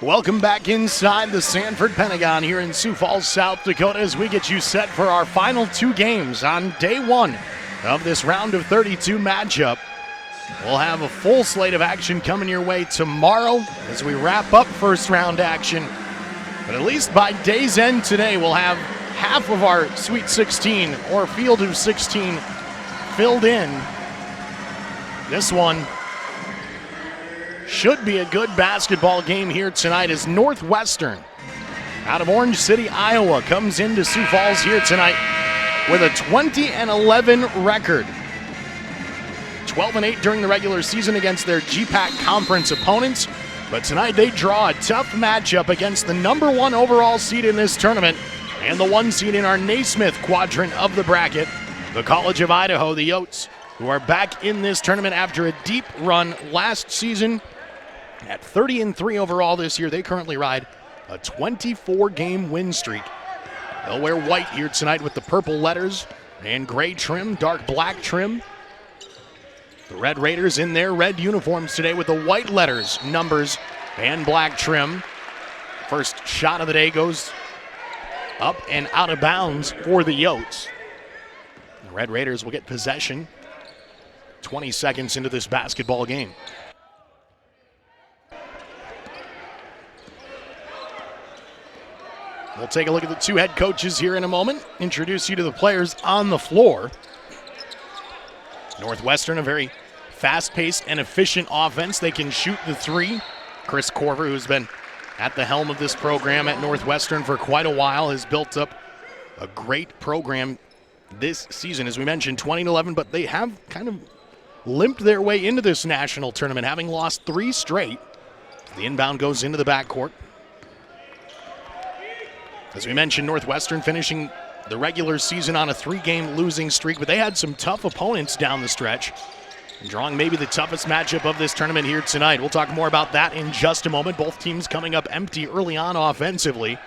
Welcome back inside the Sanford Pentagon here in Sioux Falls, South Dakota, as we get you set for our final two games on day one of this round of 32 matchup. We'll have a full slate of action coming your way tomorrow as we wrap up first round action. But at least by day's end today, we'll have half of our Sweet 16 or field of 16 filled in. This one should be a good basketball game here tonight as Northwestern out of Orange City, Iowa comes into Sioux Falls here tonight with a 20-11 record. 12-8 during the regular season against their GPAC conference opponents, but tonight they draw a tough matchup against the number one overall seed in this tournament and the one seed in our Naismith quadrant of the bracket, the College of Idaho, the Coyotes, who are back in this tournament after a deep run last season. At 30-3 overall this year, they currently ride a 24-game win streak. They'll wear white here tonight with the purple letters and gray trim, dark black trim. The Red Raiders in their red uniforms today with the white letters, numbers, and black trim. First shot of the day goes up and out of bounds for the Coyotes. The Red Raiders will get possession 20 seconds into this basketball game. We'll take a look at the two head coaches here in a moment, introduce you to the players on the floor. Northwestern, a very fast-paced and efficient offense. They can shoot the three. Chris Corver, who's been at the helm of this program at Northwestern for quite a while, has built up a great program this season. As we mentioned, 20-11, but they have kind of limped their way into this national tournament, having lost three straight. The inbound goes into the backcourt. As we mentioned, Northwestern finishing the regular season on a 3-game losing streak, but they had some tough opponents down the stretch, drawing maybe the toughest matchup of this tournament here tonight. We'll talk more about that in just a moment. Both teams coming up empty early on offensively.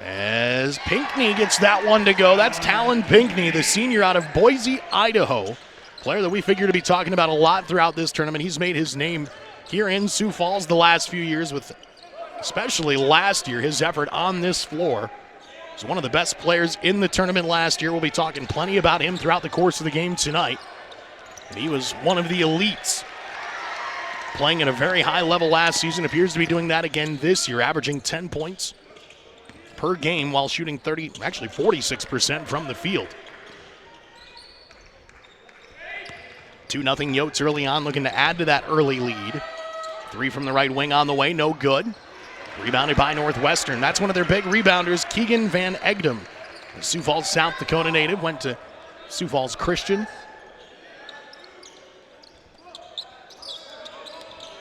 As Pinckney gets that one to go. That's Talon Pinckney, the senior out of Boise, Idaho. Player that we figure to be talking about a lot throughout this tournament. He's made his name here in Sioux Falls the last few years with, especially last year, his effort on this floor. He's one of the best players in the tournament last year. We'll be talking plenty about him throughout the course of the game tonight. And he was one of the elites, playing at a very high level last season. Appears to be doing that again this year, averaging 10 points per game while shooting 46% from the field. 2-0 Yotes early on, looking to add to that early lead. 3 from the right wing on the way, no good. Rebounded by Northwestern. That's one of their big rebounders, Keegan Van Egdom. The Sioux Falls, South Dakota native, went to Sioux Falls Christian.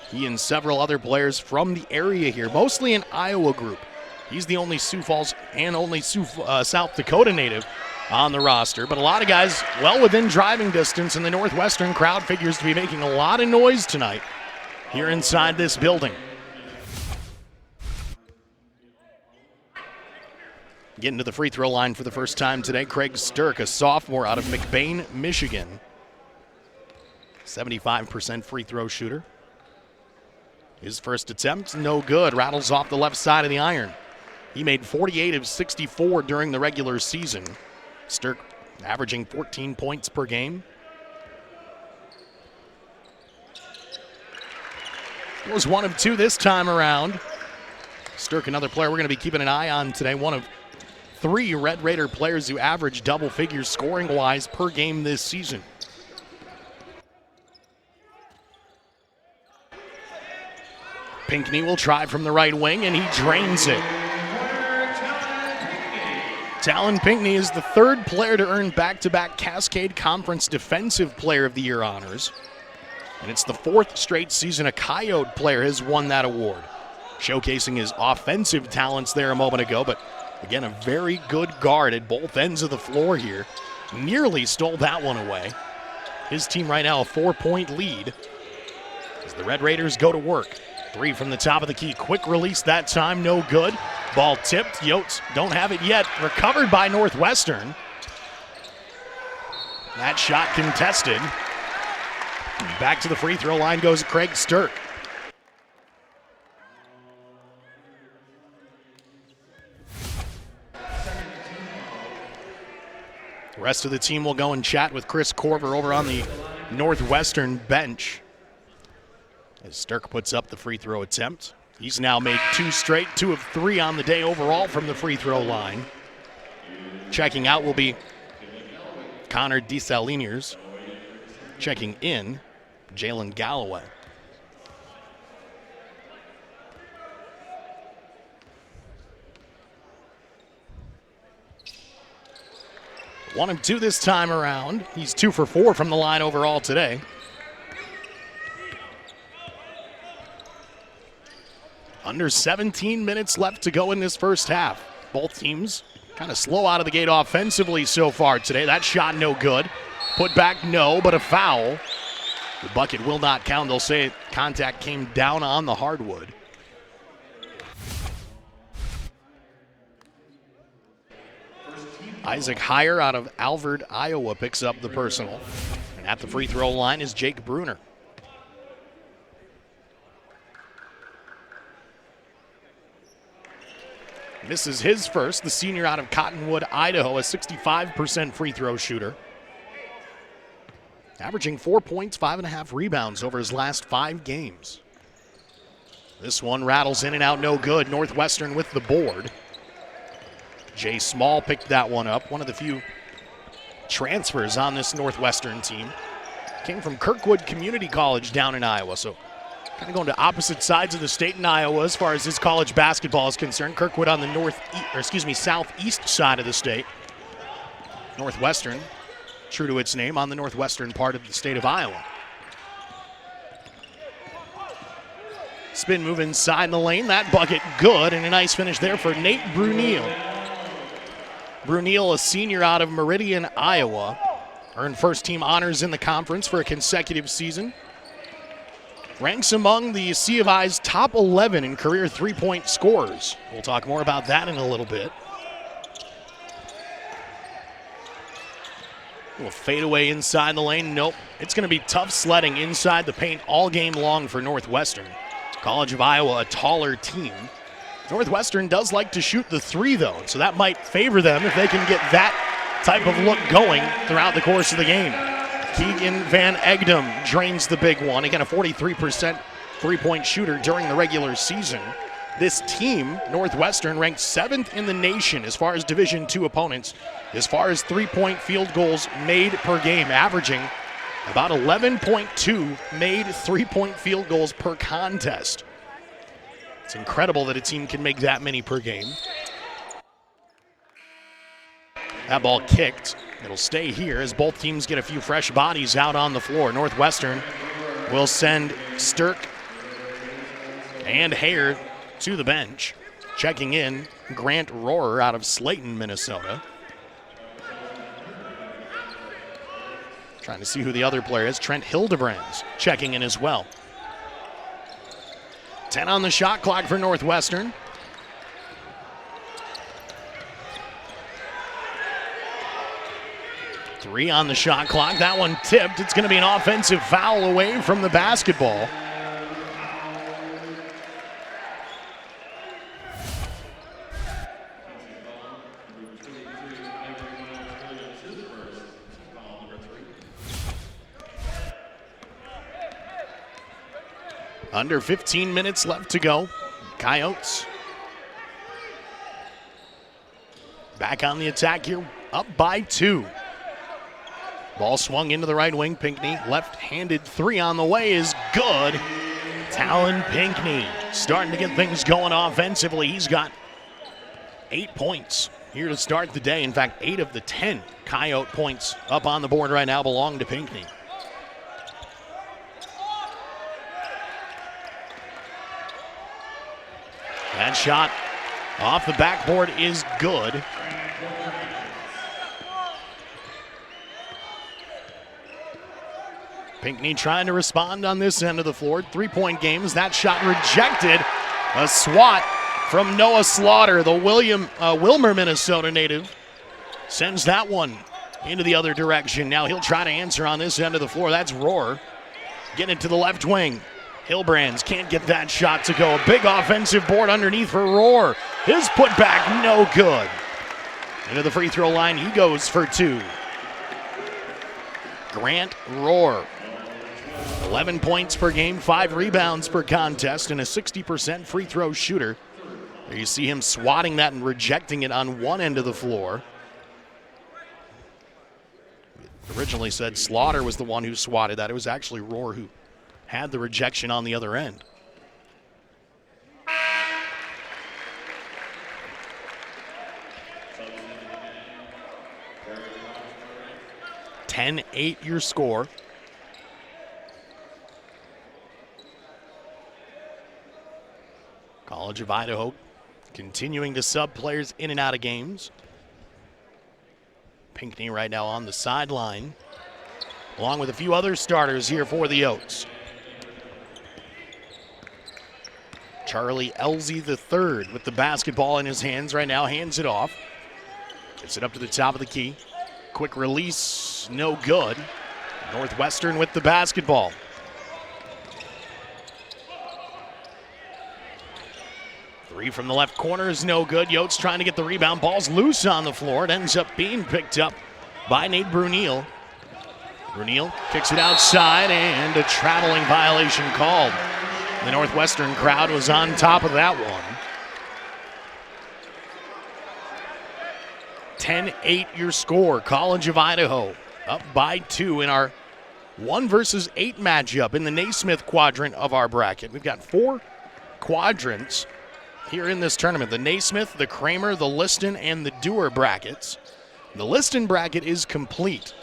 He and several other players from the area here, mostly an Iowa group. He's the only Sioux Falls and only South Dakota native on the roster. But a lot of guys well within driving distance, and the Northwestern crowd figures to be making a lot of noise tonight here inside this building. Getting to the free throw line for the first time today, Craig Sturck, a sophomore out of McBain, Michigan. 75% free throw shooter. His first attempt, no good. Rattles off the left side of the iron. He made 48 of 64 during the regular season. Sturck averaging 14 points per game. Was 1 of 2 this time around. Sturck, another player we're going to be keeping an eye on today. One of 3 Red Raider players who average double figures scoring-wise per game this season. Pinckney will try from the right wing, and he drains it. Talon Pinckney is the 3rd player to earn back-to-back Cascade Conference Defensive Player of the Year honors. And it's the 4th straight season a Coyote player has won that award. Showcasing his offensive talents there a moment ago, but again, a very good guard at both ends of the floor here. Nearly stole that one away. His team right now a 4-point lead as the Red Raiders go to work. 3 from the top of the key. Quick release that time, no good. Ball tipped. Yotes don't have it yet. Recovered by Northwestern. That shot contested. Back to the free throw line goes Craig Sturck. The rest of the team will go and chat with Chris Corver over on the Northwestern bench. As Sturck puts up the free throw attempt. He's now made 2 straight, 2 of 3 on the day overall from the free throw line. Checking out will be Connor Desaliniers. Checking in, Jalen Galloway. One of 2 this time around. He's 2 for 4 from the line overall today. Under 17 minutes left to go in this first half. Both teams kind of slow out of the gate offensively so far today. That shot no good. Put back no, but a foul. The bucket will not count. They'll say contact came down on the hardwood. Isaac Heyer out of Alvord, Iowa picks up the personal. And at the free throw line is Jake Bruner. This is his first, the senior out of Cottonwood, Idaho, a 65% free throw shooter. Averaging 4 points, 5.5 rebounds over his last 5 games. This one rattles in and out, no good. Northwestern with the board. Jay Small picked that one up, one of the few transfers on this Northwestern team. Came from Kirkwood Community College down in Iowa, so kind of going to opposite sides of the state in Iowa as far as his college basketball is concerned. Kirkwood on the southeast side of the state. Northwestern, true to its name, on the northwestern part of the state of Iowa. Spin move inside the lane. That bucket good, and a nice finish there for Nate Brunel. Brunel, a senior out of Meridian, Iowa. Earned first-team honors in the conference for a consecutive season. Ranks among the C of I's top 11 in career three-point scorers. We'll talk more about that in a little bit. We'll fade away inside the lane. Nope. It's going to be tough sledding inside the paint all game long for Northwestern. College of Iowa, a taller team. Northwestern does like to shoot the three, though, so that might favor them if they can get that type of look going throughout the course of the game. Keegan Van Egdom drains the big one. Again, a 43% three-point shooter during the regular season. This team, Northwestern, ranked 7th in the nation as far as Division II opponents, as far as three-point field goals made per game, averaging about 11.2 made three-point field goals per contest. It's incredible that a team can make that many per game. That ball kicked. It'll stay here as both teams get a few fresh bodies out on the floor. Northwestern will send Stirk and Hare to the bench. Checking in, Grant Rohrer out of Slayton, Minnesota. Trying to see who the other player is. Trent Hildebrands checking in as well. 10 on the shot clock for Northwestern. Three on the shot clock. That one tipped. It's going to be an offensive foul away from the basketball. Under 15 minutes left to go. Coyotes back on the attack here, up by 2. Ball swung into the right wing. Pinckney, left-handed three on the way is good. Talon Pinckney starting to get things going offensively. He's got 8 points here to start the day. In fact, 8 of the 10 Coyote points up on the board right now belong to Pinckney. That shot off the backboard is good. Pinckney trying to respond on this end of the floor. 3-point games. That shot rejected. A swat from Noah Slaughter, the Wilmer, Minnesota native. Sends that one into the other direction. Now he'll try to answer on this end of the floor. That's Rohrer. Getting it to the left wing. Hildebrands can't get that shot to go. A big offensive board underneath for Rohrer. His putback, no good. Into the free throw line, he goes for 2. Grant Rohrer, 11 points per game, 5 rebounds per contest, and a 60% free throw shooter. There you see him swatting that and rejecting it on one end of the floor. Originally said Slaughter was the one who swatted that. It was actually Rohrer who had the rejection on the other end. (10-8) your score. College of Idaho continuing to sub players in and out of games. Pinckney right now on the sideline, along with a few other starters here for the Oats. Charlie Elzy III with the basketball in his hands right now, hands it off. Gets it up to the top of the key. Quick release, no good. Northwestern with the basketball. Three from the left corner is no good. Yotes trying to get the rebound. Ball's loose on the floor. It ends up being picked up by Nate Bruneel. Bruneel kicks it outside and a traveling violation called. The Northwestern crowd was on top of that one. 10-8 your score. College of Idaho up by 2 in our 1 versus 8 matchup in the Naismith quadrant of our bracket. We've got 4 quadrants here in this tournament. The Naismith, the Kramer, the Liston, and the Dewar brackets. The Liston bracket is complete.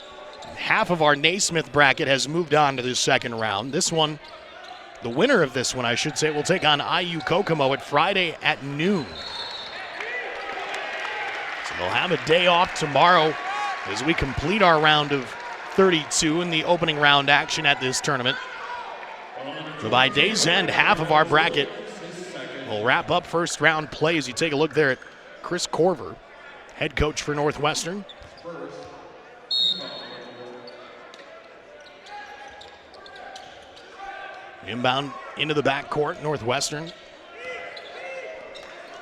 Half of our Naismith bracket has moved on to the second round. This one, the winner of this one, I should say, will take on IU Kokomo at Friday at noon. So they'll have a day off tomorrow as we complete our round of 32 in the opening round action at this tournament. So by day's end, half of our bracket will wrap up first round play. As you take a look there at Chris Corver, head coach for Northwestern. Inbound into the backcourt, Northwestern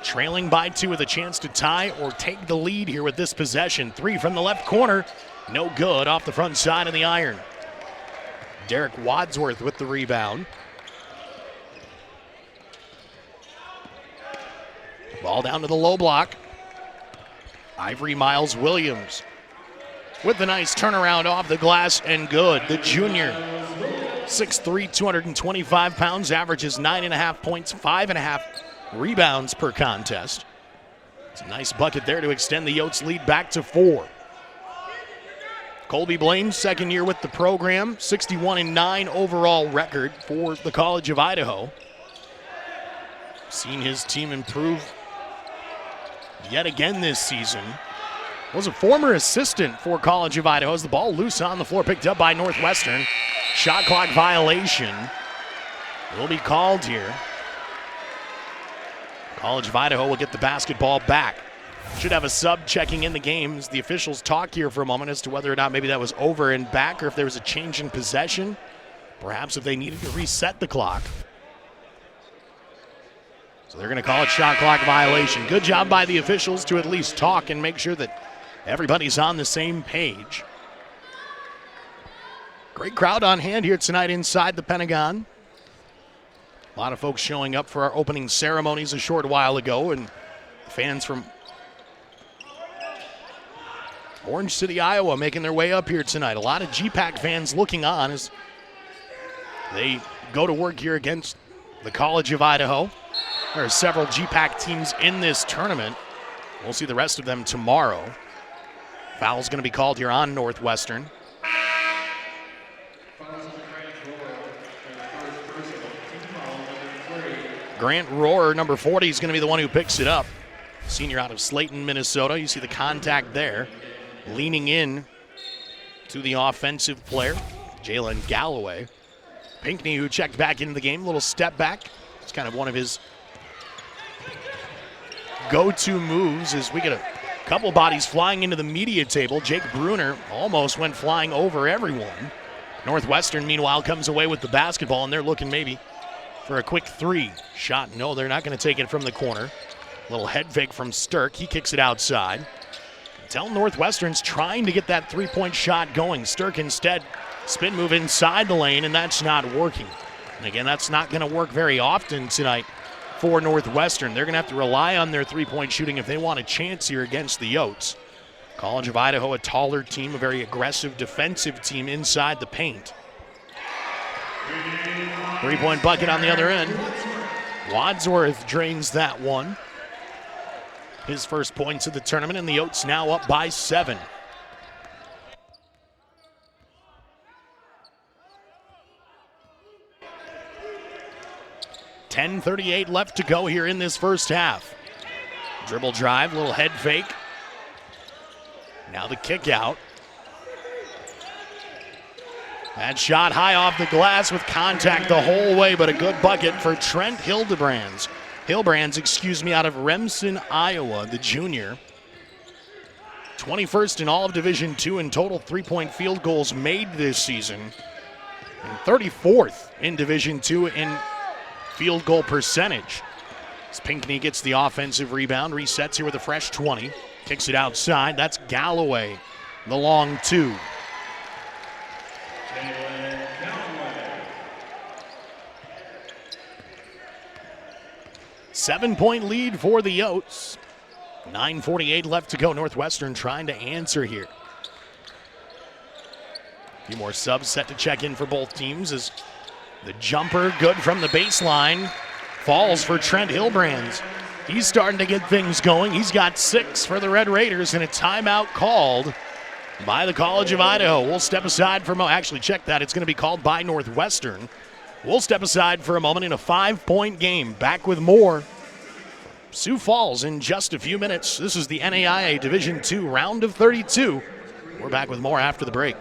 trailing by 2 with a chance to tie or take the lead here with this possession. 3 from the left corner. No good off the front side of the iron. Derek Wadsworth with the rebound. Ball down to the low block. Ivory Miles Williams with the nice turnaround off the glass and good. The junior, 6'3", 225 pounds, averages 9.5 points, 5.5 rebounds per contest. It's a nice bucket there to extend the Yotes' lead back to 4. Colby Blaine, second year with the program, 61-9 overall record for the College of Idaho. Seen his team improve yet again this season. Was a former assistant for College of Idaho as the ball loose on the floor, picked up by Northwestern. Shot clock violation will be called here. College of Idaho will get the basketball back. Should have a sub checking in the games. The officials talk here for a moment as to whether or not maybe that was over and back or if there was a change in possession. Perhaps if they needed to reset the clock. So they're going to call it shot clock violation. Good job by the officials to at least talk and make sure that everybody's on the same page. Great crowd on hand here tonight inside the Pentagon. A lot of folks showing up for our opening ceremonies a short while ago, and fans from Orange City, Iowa making their way up here tonight. A lot of GPAC fans looking on as they go to work here against the College of Idaho. There are several GPAC teams in this tournament. We'll see the rest of them tomorrow. Foul's going to be called here on Northwestern. Grant Rohrer, number 40, is going to be the one who picks it up. Senior out of Slayton, Minnesota. You see the contact there. Leaning in to the offensive player, Jalen Galloway. Pinckney, who checked back into the game, little step back. It's kind of one of his go-to moves as we get a couple bodies flying into the media table. Jake Bruner almost went flying over everyone. Northwestern, meanwhile, comes away with the basketball, and they're looking maybe for a quick 3 shot. No, they're not going to take it from the corner. Little head fake from Stirk. He kicks it outside. Tell Northwestern's trying to get that 3-point shot going. Stirk instead spin move inside the lane, and that's not working. And again, that's not going to work very often tonight for Northwestern. They're going to have to rely on their 3-point shooting if they want a chance here against the Yotes. College of Idaho, a taller team, a very aggressive defensive team inside the paint. 3-point bucket on the other end. Wadsworth drains that one. His first points of the tournament, and the Yotes now up by 7. .38 left to go here in this first half. Dribble drive, little head fake. Now the kick out. That shot high off the glass with contact the whole way, but a good bucket for Trent Hildebrands, out of Remsen, Iowa, the junior. 21st in all of Division II in total 3-point field goals made this season. And 34th in Division II in field goal percentage. As Pinckney gets the offensive rebound, resets here with a fresh 20. Kicks it outside. That's Galloway, the long 2. 7-point lead for the Yotes. 9:48 left to go. Northwestern trying to answer here. A few more subs set to check in for both teams as the jumper good from the baseline falls for Trent Hildebrands. He's starting to get things going. He's got 6 for the Red Raiders and a timeout called by the College of Idaho. We'll step aside for a moment. Actually, check that. It's going to be called by Northwestern. We'll step aside for a moment in a 5-point game. Back with more Sioux Falls in just a few minutes. This is the NAIA Division II round of 32. We're back with more after the break.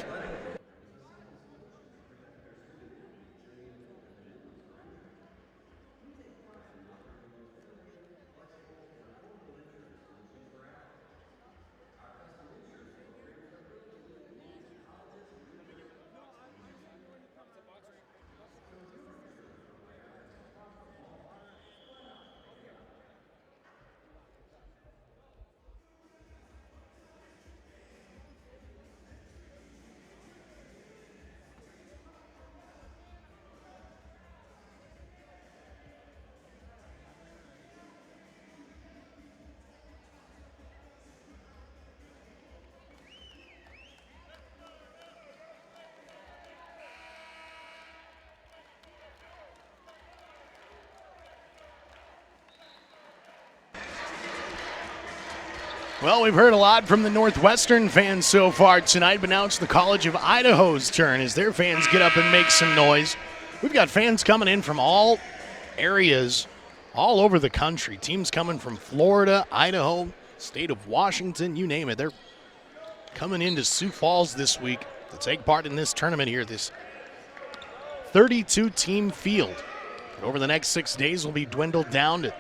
Well, we've heard a lot from the Northwestern fans so far tonight, but now it's the College of Idaho's turn as their fans get up and make some noise. We've got fans coming in from all areas, all over the country. Teams coming from Florida, Idaho, state of Washington, you name it. They're coming into Sioux Falls this week to take part in this tournament here, this 32-team field. And over the next 6 days will be dwindled down to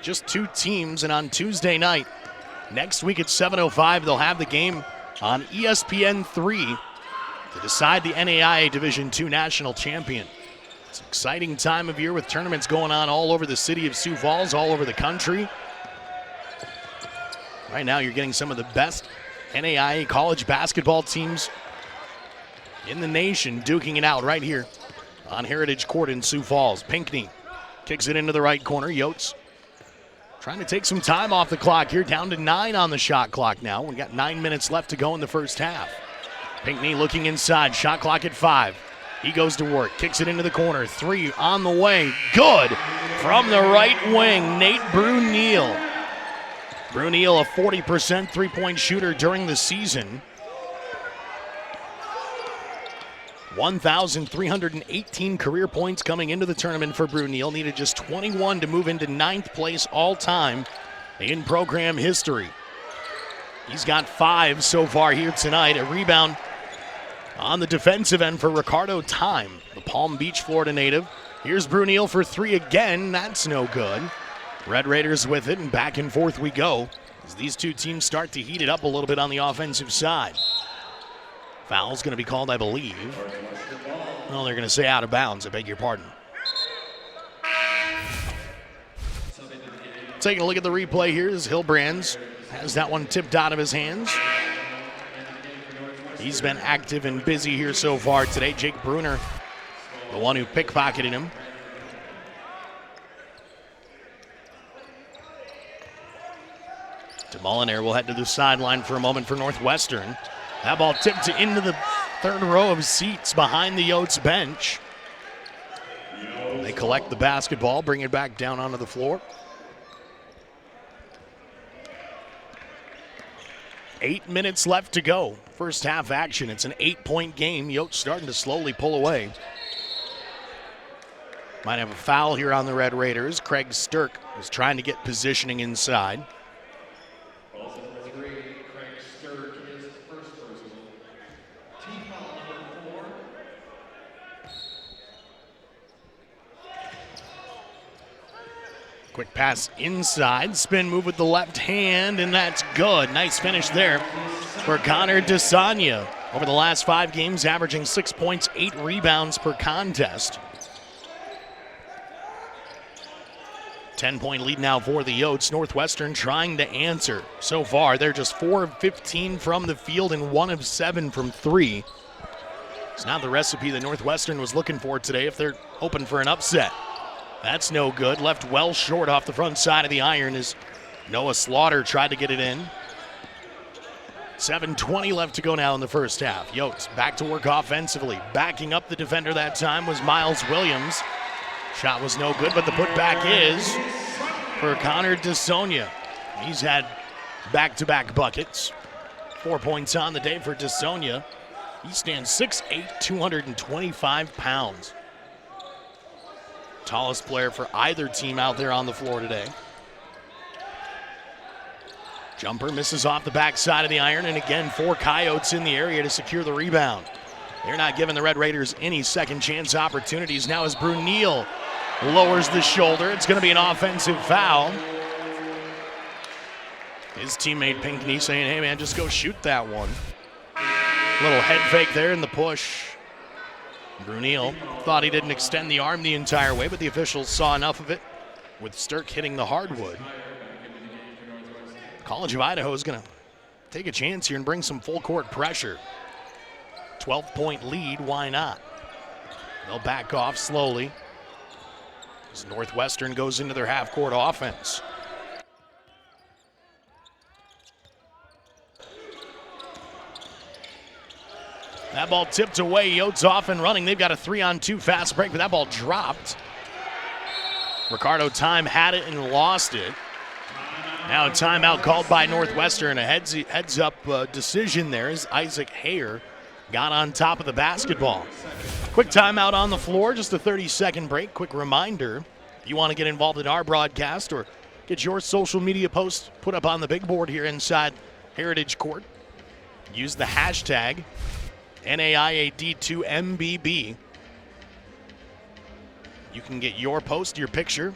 just 2 teams, and on Tuesday night, next week at 7:05, they'll have the game on ESPN 3 to decide the NAIA Division II National Champion. It's an exciting time of year with tournaments going on all over the city of Sioux Falls, all over the country. Right now, you're getting some of the best NAIA college basketball teams in the nation duking it out right here on Heritage Court in Sioux Falls. Pinckney kicks it into the right corner. Yotes trying to take some time off the clock here, down to 9 on the shot clock now. We've got 9 minutes left to go in the first half. Pinckney looking inside, shot clock at 5. He goes to work, kicks it into the corner. 3 on the way, good from the right wing, Nate Bruneel. Bruneel, a 40% three-point shooter during the season. 1,318 career points coming into the tournament for Bruneel. Needed just 21 to move into 9th place all-time in program history. He's got 5 so far here tonight. A rebound on the defensive end for Ricardo Time, the Palm Beach, Florida native. Here's Bruneel for 3 again. That's no good. Red Raiders with it, and back and forth we go as these two teams start to heat it up a little bit on the offensive side. Foul's going to be called, I believe. Well, they're going to say out of bounds. I beg your pardon. Taking a look at the replay here as Hilbrands has that one tipped out of his hands. He's been active and busy here so far today. Jake Bruner, the one who pickpocketed him. DeMolinaire will head to the sideline for a moment for Northwestern. That ball tipped into the third row of seats behind the Yotes bench. They collect the basketball, bring it back down onto the floor. 8 minutes left to go. First half action. It's an 8-point game. Yotes starting to slowly pull away. Might have a foul here on the Red Raiders. Craig Stirk is trying to get positioning inside. Quick pass inside, spin move with the left hand, and that's good. Nice finish there for Connor DeSanya. Over the last 5 games, averaging 6 points, 8 rebounds per contest. 10-point lead now for the Yotes. Northwestern trying to answer. So far, they're just 4 of 15 from the field and 1 of 7 from 3. It's not the recipe that Northwestern was looking for today if they're hoping for an upset. That's no good. Left well short off the front side of the iron as Noah Slaughter tried to get it in. 7:20 left to go now in the first half. Yotes back to work offensively. Backing up the defender that time was Miles Williams. Shot was no good, but the putback is for Connor DeSonia. He's had back-to-back buckets. 4 points on the day for DeSonia. He stands 6'8", 225 pounds. Tallest player for either team out there on the floor today. Jumper misses off the backside of the iron, and again, 4 Coyotes in the area to secure the rebound. They're not giving the Red Raiders any second chance opportunities. Now as Bruneel lowers the shoulder, it's going to be an offensive foul. His teammate Pinckney saying, hey man, just go shoot that one. Little head fake there in the push. Bruneel thought he didn't extend the arm the entire way, but the officials saw enough of it with Stirk hitting the hardwood. College of Idaho is going to take a chance here and bring some full court pressure. 12-point lead, why not? They'll back off slowly as Northwestern goes into their half-court offense. That ball tipped away. Yotes off and running. They've got a 3-on-2 fast break, but that ball dropped. Ricardo Time had it and lost it. Now a timeout called by Northwestern. A heads-up decision there as Isaac Hayer got on top of the basketball. Quick timeout on the floor, just a 30-second break. Quick reminder, if you want to get involved in our broadcast or get your social media posts put up on the big board here inside Heritage Court, use the hashtag NAIAD2MBB. You can get your post, your picture.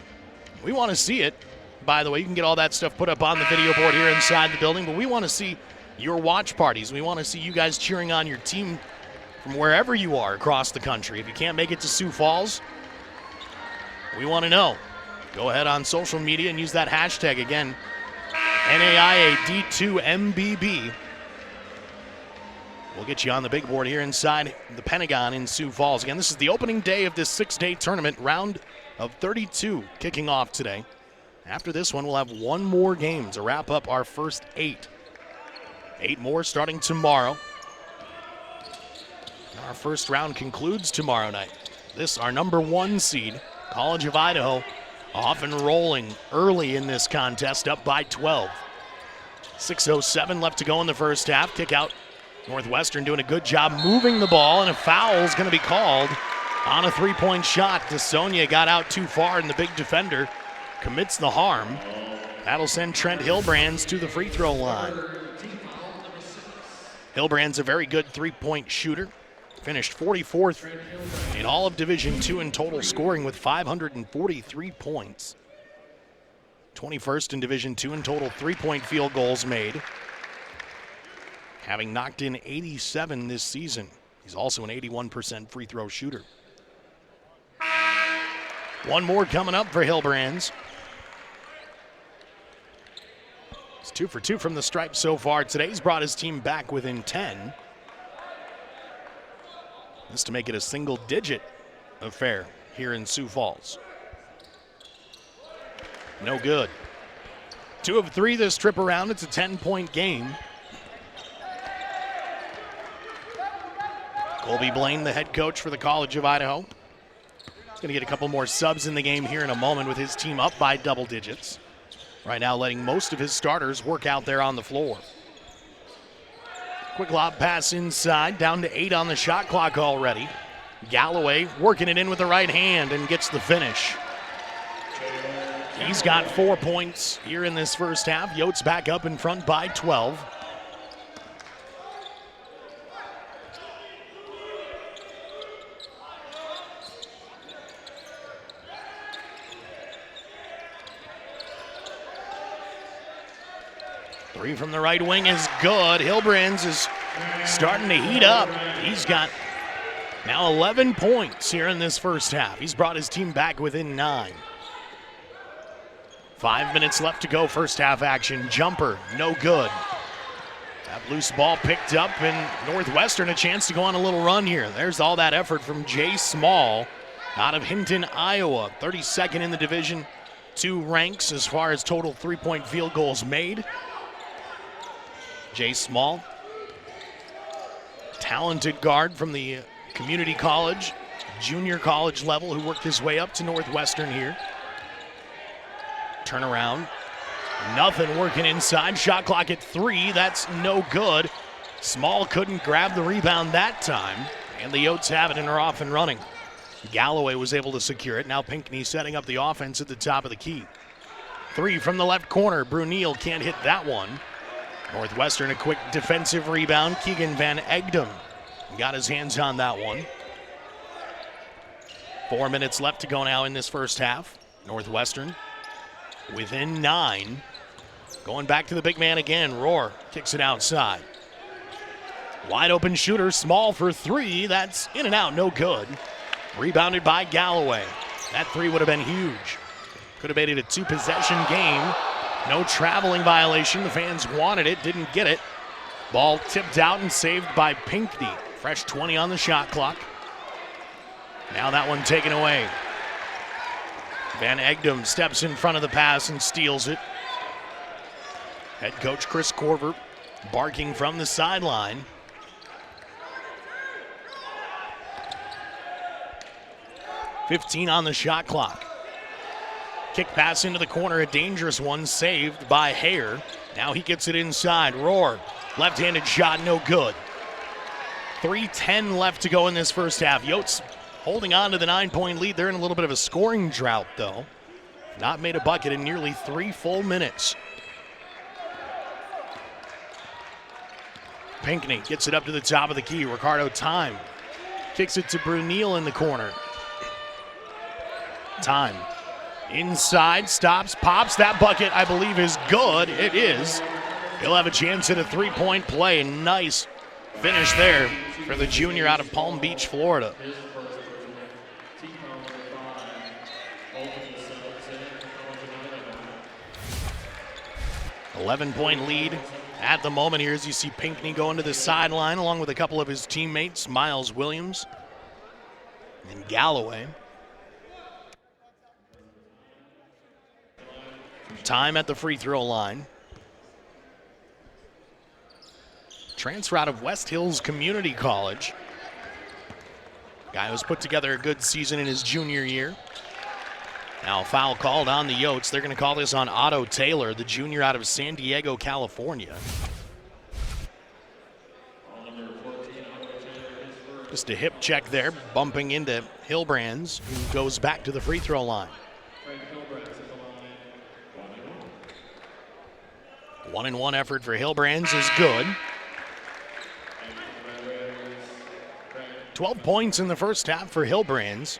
We want to see it. By the way, you can get all that stuff put up on the video board here inside the building, but we want to see your watch parties. We want to see you guys cheering on your team from wherever you are across the country. If you can't make it to Sioux Falls, we want to know. Go ahead on social media and use that hashtag again, NAIAD2MBB. We'll get you on the big board here inside the Pentagon in Sioux Falls. Again, this is the opening day of this 6-day tournament, round of 32 kicking off today. After this one, we'll have one more game to wrap up our first 8. 8 more starting tomorrow. Our first round concludes tomorrow night. This, our number 1 seed, College of Idaho, off and rolling early in this contest, up by 12. 6:07 left to go in the first half. Kick out. Northwestern doing a good job moving the ball, and a foul is going to be called on a 3-point shot. DeSonia got out too far, and the big defender commits the harm. That'll send Trent Hilbrands to the free throw line. Hilbrands a very good 3-point shooter. Finished 44th in all of Division II in total scoring with 543 points. 21st in Division II in total 3-point field goals made, having knocked in 87 this season. He's also an 81% free throw shooter. One more coming up for Hilbrands. He's 2 for 2 from the stripe so far today. He's brought his team back within 10. This to make it a single-digit affair here in Sioux Falls. No good. 2 of 3 this trip around. It's a 10-point game. Colby Blaine, the head coach for the College of Idaho. He's going to get a couple more subs in the game here in a moment with his team up by double digits. Right now letting most of his starters work out there on the floor. Quick lob pass inside, down to 8 on the shot clock already. Galloway working it in with the right hand and gets the finish. He's got 4 points here in this first half. Yotes back up in front by 12. Three from the right wing is good. Hilbrands is starting to heat up. He's got now 11 points here in this first half. He's brought his team back within 9. 5 minutes left to go, first half action. Jumper, no good. That loose ball picked up, and Northwestern a chance to go on a little run here. There's all that effort from Jay Small out of Hinton, Iowa. 32nd in the Division II ranks as far as total 3-point field goals made. Jay Small, talented guard from the community college, junior college level, who worked his way up to Northwestern here. Turnaround, nothing working inside. Shot clock at 3, that's no good. Small couldn't grab the rebound that time, and the Yotes have it and are off and running. Galloway was able to secure it. Now Pinckney setting up the offense at the top of the key. 3 from the left corner. Bruneel can't hit that one. Northwestern a quick defensive rebound. Keegan Van Egdom got his hands on that one. 4 minutes left to go now in this first half. Northwestern within 9. Going back to the big man again. Rohr kicks it outside. Wide open shooter, Small for 3. That's in and out, no good. Rebounded by Galloway. That 3 would have been huge. Could have made it a 2-possession game. No traveling violation. The fans wanted it, didn't get it. Ball tipped out and saved by Pinckney. Fresh 20 on the shot clock. Now that one taken away. Van Egdom steps in front of the pass and steals it. Head coach Chris Corver barking from the sideline. .15 on the shot clock. Kick pass into the corner, a dangerous one, saved by Hare. Now he gets it inside. Rohr, left-handed shot, no good. 3:10 left to go in this first half. Yotes holding on to the 9-point lead. They're in a little bit of a scoring drought, though. Not made a bucket in nearly 3 full minutes. Pinckney gets it up to the top of the key. Ricardo Time kicks it to Brunel in the corner. Time inside, stops, pops. That bucket, I believe, is good. It is. He'll have a chance at a 3-point play. Nice finish there for the junior out of Palm Beach, Florida. $11-point lead at the moment here as you see Pinckney going to the sideline along with a couple of his teammates, Miles Williams and Galloway. Time at the free throw line. Transfer out of West Hills Community College. Guy who's put together a good season in his junior year. Now foul called on the Yotes. They're going to call this on Otto Taylor, the junior out of San Diego, California. Just a hip check there, bumping into Hilbrands, who goes back to the free throw line. 1-and-1 effort for Hilbrands is good. 12 points in the first half for Hilbrands.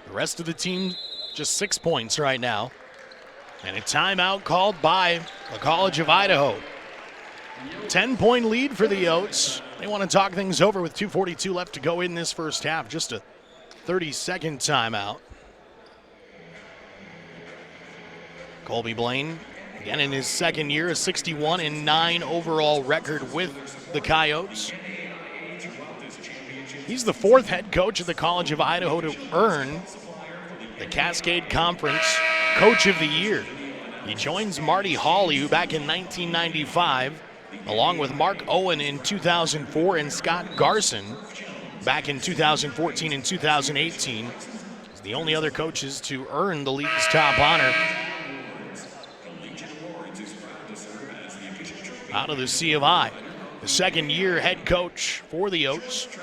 The rest of the team just 6 points right now. And a timeout called by the College of Idaho. 10-point lead for the Yotes. They want to talk things over with 2:42 left to go in this first half. Just a 30-second timeout. Colby Blaine, again in his second year, a 61-9 overall record with the Coyotes. He's the 4th head coach of the College of Idaho to earn the Cascade Conference Coach of the Year. He joins Marty Hawley, who back in 1995, along with Mark Owen in 2004 and Scott Garson back in 2014 and 2018, is the only other coaches to earn the league's top honor. Out of the C of I, the second-year head coach for the Yotes,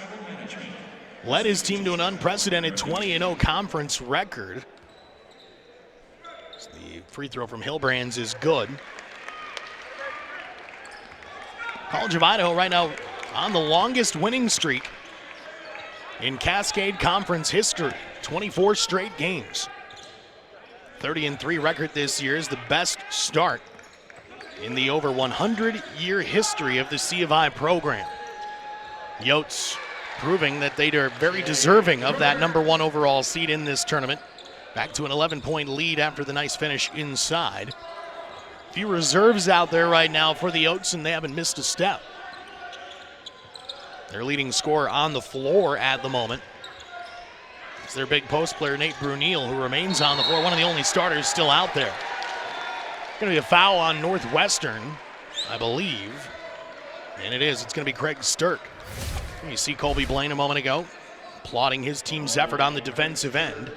led his team to an unprecedented 20-0 conference record. The free throw from Hilbrands is good. College of Idaho right now on the longest winning streak in Cascade Conference history, 24 straight games. 30-3 record this year is the best start in the over 100-year history of the C of I program. Yotes proving that they are very deserving of that #1 overall seed in this tournament. Back to an 11-point lead after the nice finish inside. A few reserves out there right now for the Yotes, and they haven't missed a step. Their leading scorer on the floor at the moment is their big post player, Nate Brunel, who remains on the floor, one of the only starters still out there. Going to be a foul on Northwestern, I believe. And it is. It's going to be Craig Sturck. You see Colby Blaine a moment ago, applauding his team's effort on the defensive end.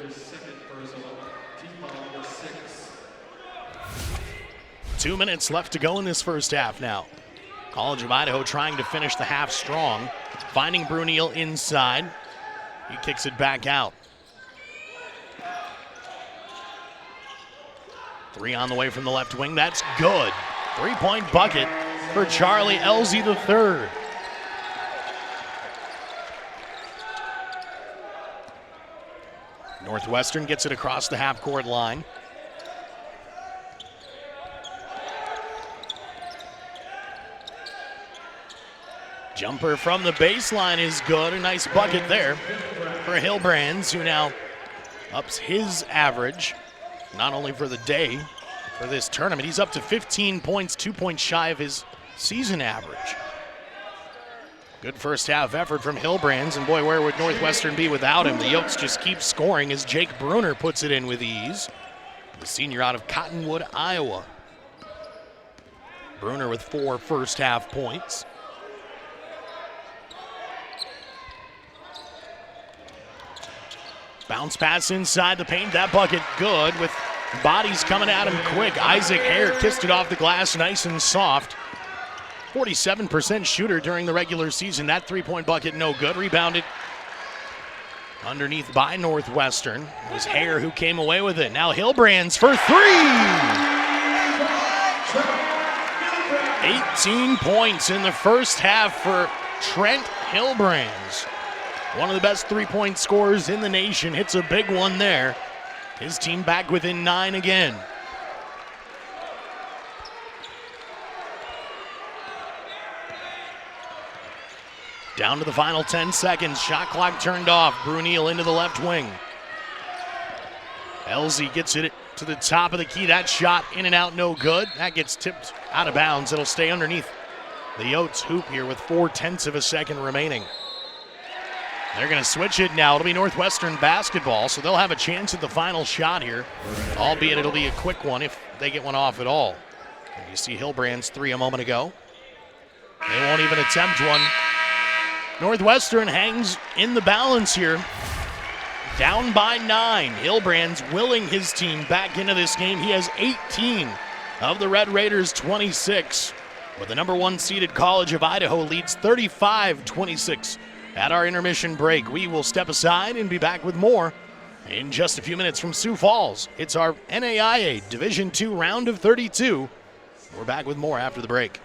Two minutes left to go in this first half now. College of Idaho trying to finish the half strong. Finding Brunel inside. He kicks it back out. 3 on the way from the left wing. That's good. 3-point bucket for Charlie Elsie III. Northwestern gets it across the half-court line. Jumper from the baseline is good. A nice bucket there for Hilbrands, who now ups his average, not only for the day, for this tournament. He's up to 15 points, 2 points shy of his season average. Good first half effort from Hilbrands, and boy, where would Northwestern be without him? The Yotes just keep scoring as Jake Bruner puts it in with ease. The senior out of Cottonwood, Iowa. Bruner with 4 first half points. Bounce pass inside the paint. That bucket good with bodies coming at him quick. Isaac Hare kissed it off the glass nice and soft. 47% shooter during the regular season. That three-point bucket no good. Rebounded underneath by Northwestern. It was Hare who came away with it. Now Hilbrands for three. 18 points in the first half for Trent Hilbrands. One of the best three-point scorers in the nation. Hits a big one there. His team back within 9 again. Down to the final 10 seconds. Shot clock turned off. Brunel into the left wing. Elzy gets it to the top of the key. That shot in and out, no good. That gets tipped out of bounds. It'll stay underneath the Yotes hoop here with 0.4 of a second remaining. They're going to switch it now. It'll be Northwestern basketball, so they'll have a chance at the final shot here, albeit it'll be a quick one if they get one off at all. And you see Hilbrand's three a moment ago. They won't even attempt one. Northwestern hangs in the balance here. Down by 9. Hilbrand's willing his team back into this game. He has 18 of the Red Raiders' 26. But the number 1 seeded College of Idaho leads 35-26 at our intermission break. We will step aside and be back with more in just a few minutes from Sioux Falls. It's our NAIA Division II round of 32. We're back with more after the break.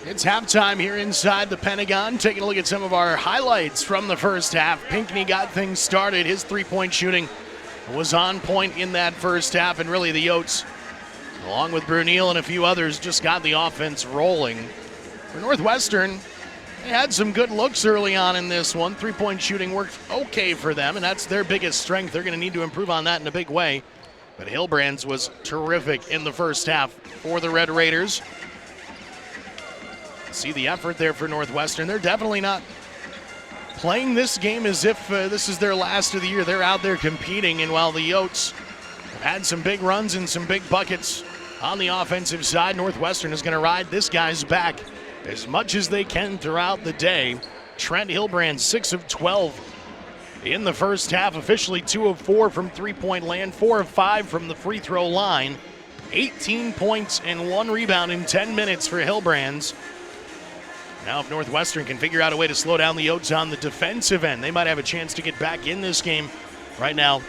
It's halftime here inside the Pentagon. Taking a look at some of our highlights from the first half. Pinckney got things started. His three-point shooting was on point in that first half, and really the Yotes, along with Brunel and a few others, just got the offense rolling. For Northwestern, they had some good looks early on in this one. Three-point shooting worked okay for them, and that's their biggest strength. They're going to need to improve on that in a big way. But Hilbrands was terrific in the first half for the Red Raiders. See the effort there for Northwestern. They're definitely not playing this game as if this is their last of the year. They're out there competing, and while the Yotes have had some big runs and some big buckets on the offensive side, Northwestern is going to ride this guy's back as much as they can throughout the day. Trent Hilbrand, 6 of 12 in the first half, officially 2 of 4 from three-point land, 4 of 5 from the free throw line, 18 points and 1 rebound in 10 minutes for Hilbrands. Now if Northwestern can figure out a way to slow down the Yotes on the defensive end, they might have a chance to get back in this game. Right now,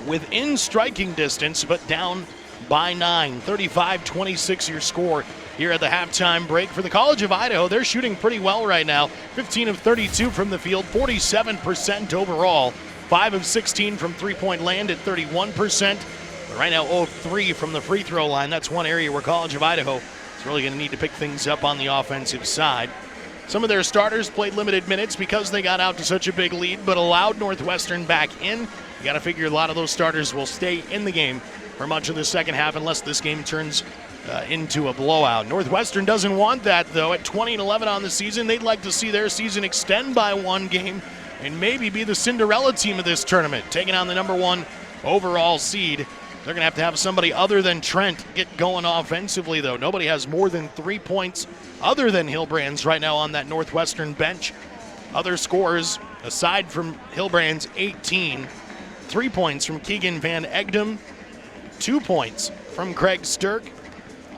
within striking distance, but down by 9. 35-26 your score here at the halftime break. For the College of Idaho, they're shooting pretty well right now. 15 of 32 from the field, 47% overall. 5 of 16 from three-point land at 31%. But right now 0 of 3 from the free throw line. That's one area where College of Idaho is really going to need to pick things up on the offensive side. Some of their starters played limited minutes because they got out to such a big lead, but allowed Northwestern back in. You got to figure a lot of those starters will stay in the game for much of the second half unless this game turns into a blowout. Northwestern doesn't want that, though. At 20-11 on the season, they'd like to see their season extend by 1 game and maybe be the Cinderella team of this tournament, taking on the number 1 overall seed. They're going to have somebody other than Trent get going offensively, though. Nobody has more than 3 points other than Hilbrands right now on that Northwestern bench. Other scorers, aside from Hilbrands, 18. 3 points from Keegan Van Egdom, 2 points from Craig Sturck,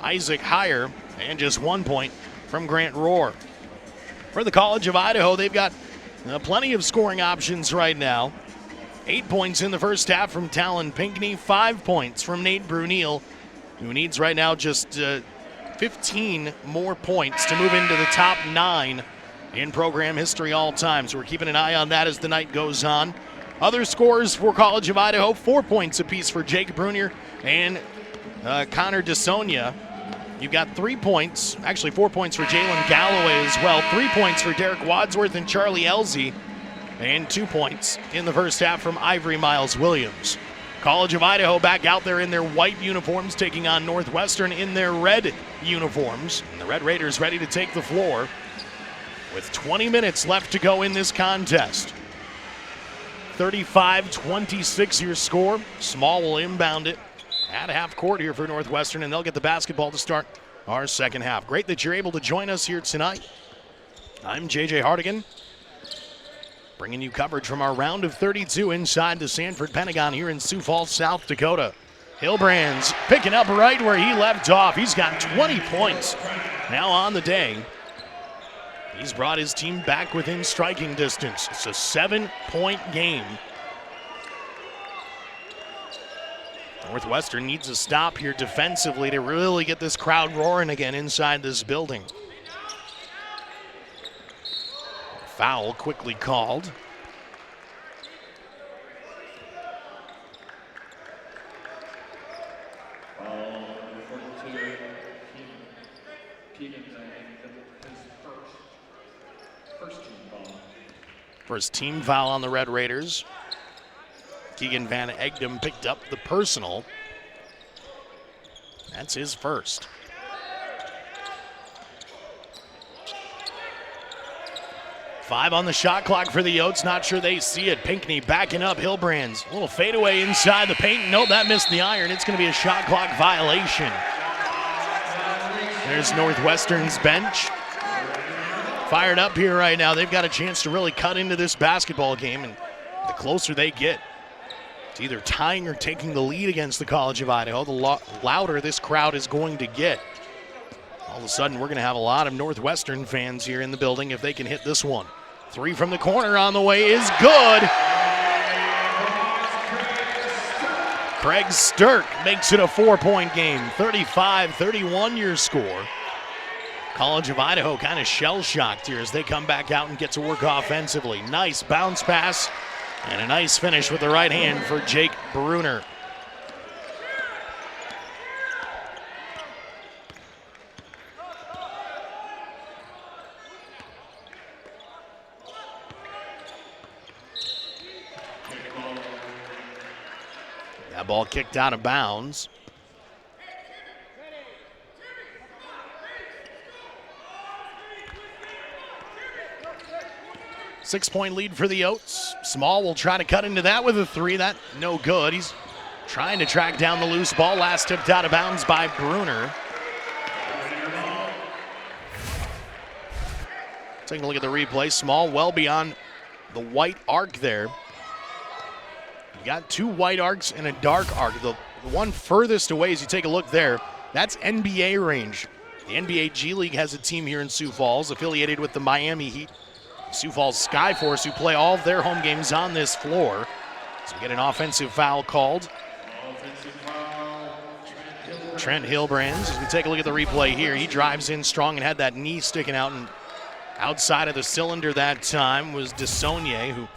Isaac Heyer, and just 1 point from Grant Rohr. For the College of Idaho, they've got plenty of scoring options right now. 8 points in the first half from Talon Pinckney, 5 points from Nate Brunel, who needs right now just 15 more points to move into the top 9 in program history all time. So we're keeping an eye on that as the night goes on. Other scores for College of Idaho, 4 points apiece for Jake Brunier and Connor DeSonia. You've got 3 points, actually 4 points for Jalen Galloway as well, 3 points for Derek Wadsworth and Charlie Elzey, and 2 points in the first half from Ivory Miles Williams. College of Idaho back out there in their white uniforms, taking on Northwestern in their red uniforms. And the Red Raiders ready to take the floor with 20 minutes left to go in this contest. 35-26 your score. Small will inbound it at half court here for Northwestern, and they'll get the basketball to start our second half. Great that you're able to join us here tonight. I'm JJ Hardigan, bringing you coverage from our round of 32 inside the Sanford Pentagon here in Sioux Falls, South Dakota. Hilbrands picking up right where he left off. He's got 20 points now on the day. He's brought his team back within striking distance. It's a 7-point game. Northwestern needs a stop here defensively to really get this crowd roaring again inside this building. Foul quickly called. First team foul on the Red Raiders. Keegan Van Egdom picked up the personal. That's his first. Five on the shot clock for the Yotes. Not sure they see it. Pinckney backing up Hilbrands. A little fadeaway inside the paint. Nope, that missed the iron. It's going to be a shot clock violation. There's Northwestern's bench. Fired up here right now. They've got a chance to really cut into this basketball game, and the closer they get to either tying or taking the lead against the College of Idaho, the louder this crowd is going to get. All of a sudden, we're going to have a lot of Northwestern fans here in the building if they can hit this one. 3 from the corner on the way is good. Craig Sturck makes it a 4-point game. 35-31 your score. College of Idaho kind of shell-shocked here as they come back out and get to work offensively. Nice bounce pass and a nice finish with the right hand for Jake Bruner. That ball kicked out of bounds. Six-point lead for the Oats. Small will try to cut into that with a three. That no good. He's trying to track down the loose ball. Last tipped out of bounds by Bruner. Taking a look at the replay. Small well beyond the white arc there. You got two white arcs and a dark arc. The one furthest away, as you take a look there, that's NBA range. The NBA G League has a team here in Sioux Falls affiliated with the Miami Heat. Sioux Falls Skyforce, who play all of their home games on this floor. So we get an offensive foul called. Trent Hilbrands, as we take a look at the replay here, he drives in strong and had that knee sticking out, and outside of the cylinder that time was DeSaulnier, who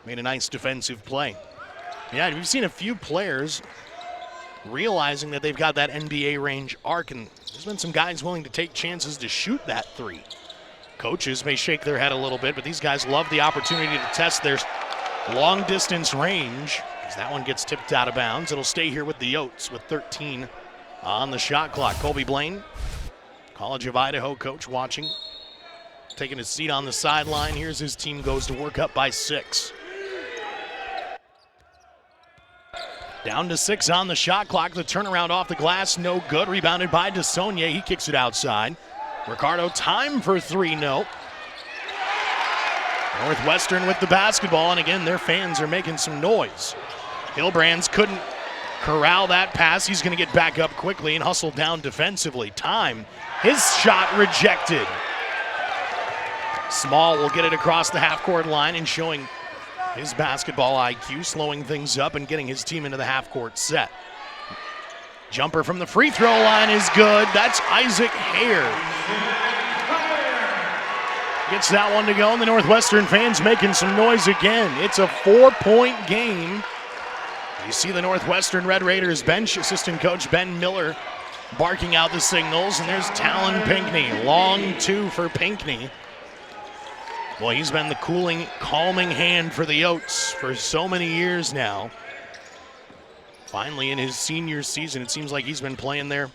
made a nice defensive play. Yeah, we've seen a few players realizing that they've got that NBA range arc, and there's been some guys willing to take chances to shoot that three. Coaches may shake their head a little bit, but these guys love the opportunity to test their long-distance range. As that one gets tipped out of bounds, it'll stay here with the Oats with 13 on the shot clock. Colby Blaine, College of Idaho coach, watching, taking his seat on the sideline. Here's his team goes to work up by 6. Down to 6 on the shot clock. The turnaround off the glass, no good. Rebounded by DeSaulnier. He kicks it outside. Ricardo, time for 3, no. Northwestern with the basketball, and again, their fans are making some noise. Hilbrands couldn't corral that pass. He's going to get back up quickly and hustle down defensively. Time, his shot rejected. Small will get it across the half-court line and showing his basketball IQ, slowing things up and getting his team into the half-court set. Jumper from the free throw line is good. That's Isaac Hare. Gets that one to go, and the Northwestern fans making some noise again. It's a 4-point game. You see the Northwestern Red Raiders bench assistant coach Ben Miller barking out the signals, and there's Talon Pinckney. Long 2 for Pinckney. Well, he's been the cooling, calming hand for the Oats for so many years now. Finally, in his senior season, it seems like he's been playing there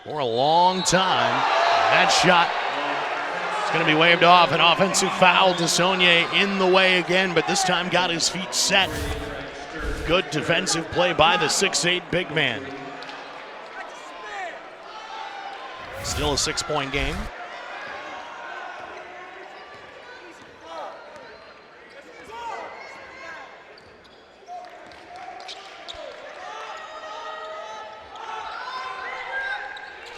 for a long time. That shot is going to be waved off. An offensive foul. DeSaulnier in the way again, but this time got his feet set. Good defensive play by the 6'8" big man. Still a 6-point game.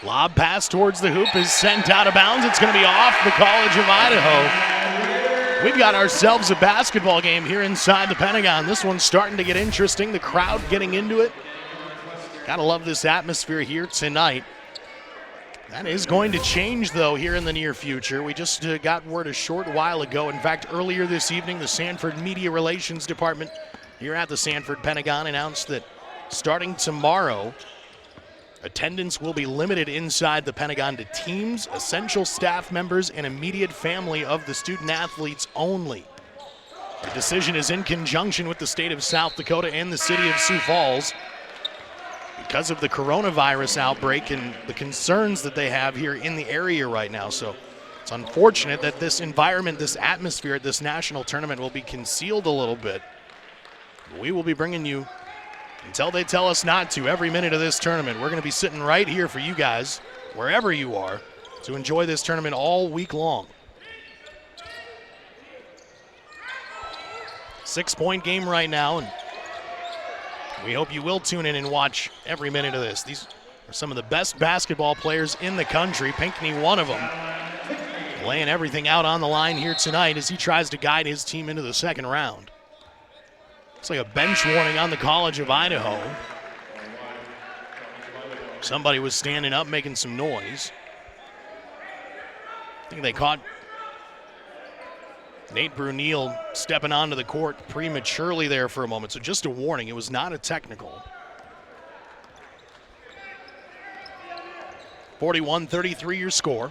Lob pass towards the hoop is sent out of bounds. It's going to be off the College of Idaho. We've got ourselves a basketball game here inside the Pentagon. This one's starting to get interesting. The crowd getting into it. Gotta love this atmosphere here tonight. That is going to change, though, here in the near future. We just got word a short while ago. In fact, earlier this evening, the Sanford Media Relations Department here at the Sanford Pentagon announced that starting tomorrow, attendance will be limited inside the Pentagon to teams, essential staff members, and immediate family of the student athletes only. The decision is in conjunction with the state of South Dakota and the city of Sioux Falls because of the coronavirus outbreak and the concerns that they have here in the area right now. So it's unfortunate that this environment, this atmosphere at this national tournament will be concealed a little bit. We will be bringing you, until they tell us not to, every minute of this tournament. We're going to be sitting right here for you guys, wherever you are, to enjoy this tournament all week long. 6-point game right now, and we hope you will tune in and watch every minute of this. These are some of the best basketball players in the country. Pinckney, one of them, laying everything out on the line here tonight as he tries to guide his team into the second round. Looks like a bench warning on the College of Idaho. Somebody was standing up making some noise. think they caught Nate Brunel stepping onto the court prematurely there for a moment. So just a warning, it was not a technical. 41-33 your score.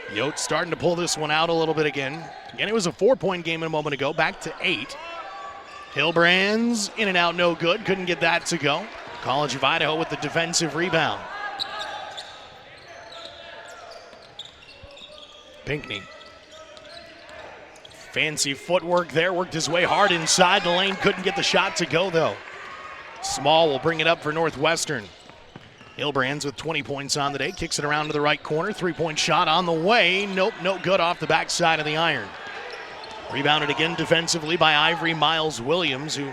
Yotes starting to pull this one out a little bit again. Again, it was a 4-point game a moment ago, back to 8. Hillbrands in and out, no good. Couldn't get that to go. College of Idaho with the defensive rebound. Pinckney. Fancy footwork there, worked his way hard inside the lane. Couldn't get the shot to go, though. Small will bring it up for Northwestern. Hillbrands with 20 points on the day. Kicks it around to the right corner. 3-point shot on the way. Nope, no good off the backside of the iron. Rebounded again defensively by Ivory Miles Williams, who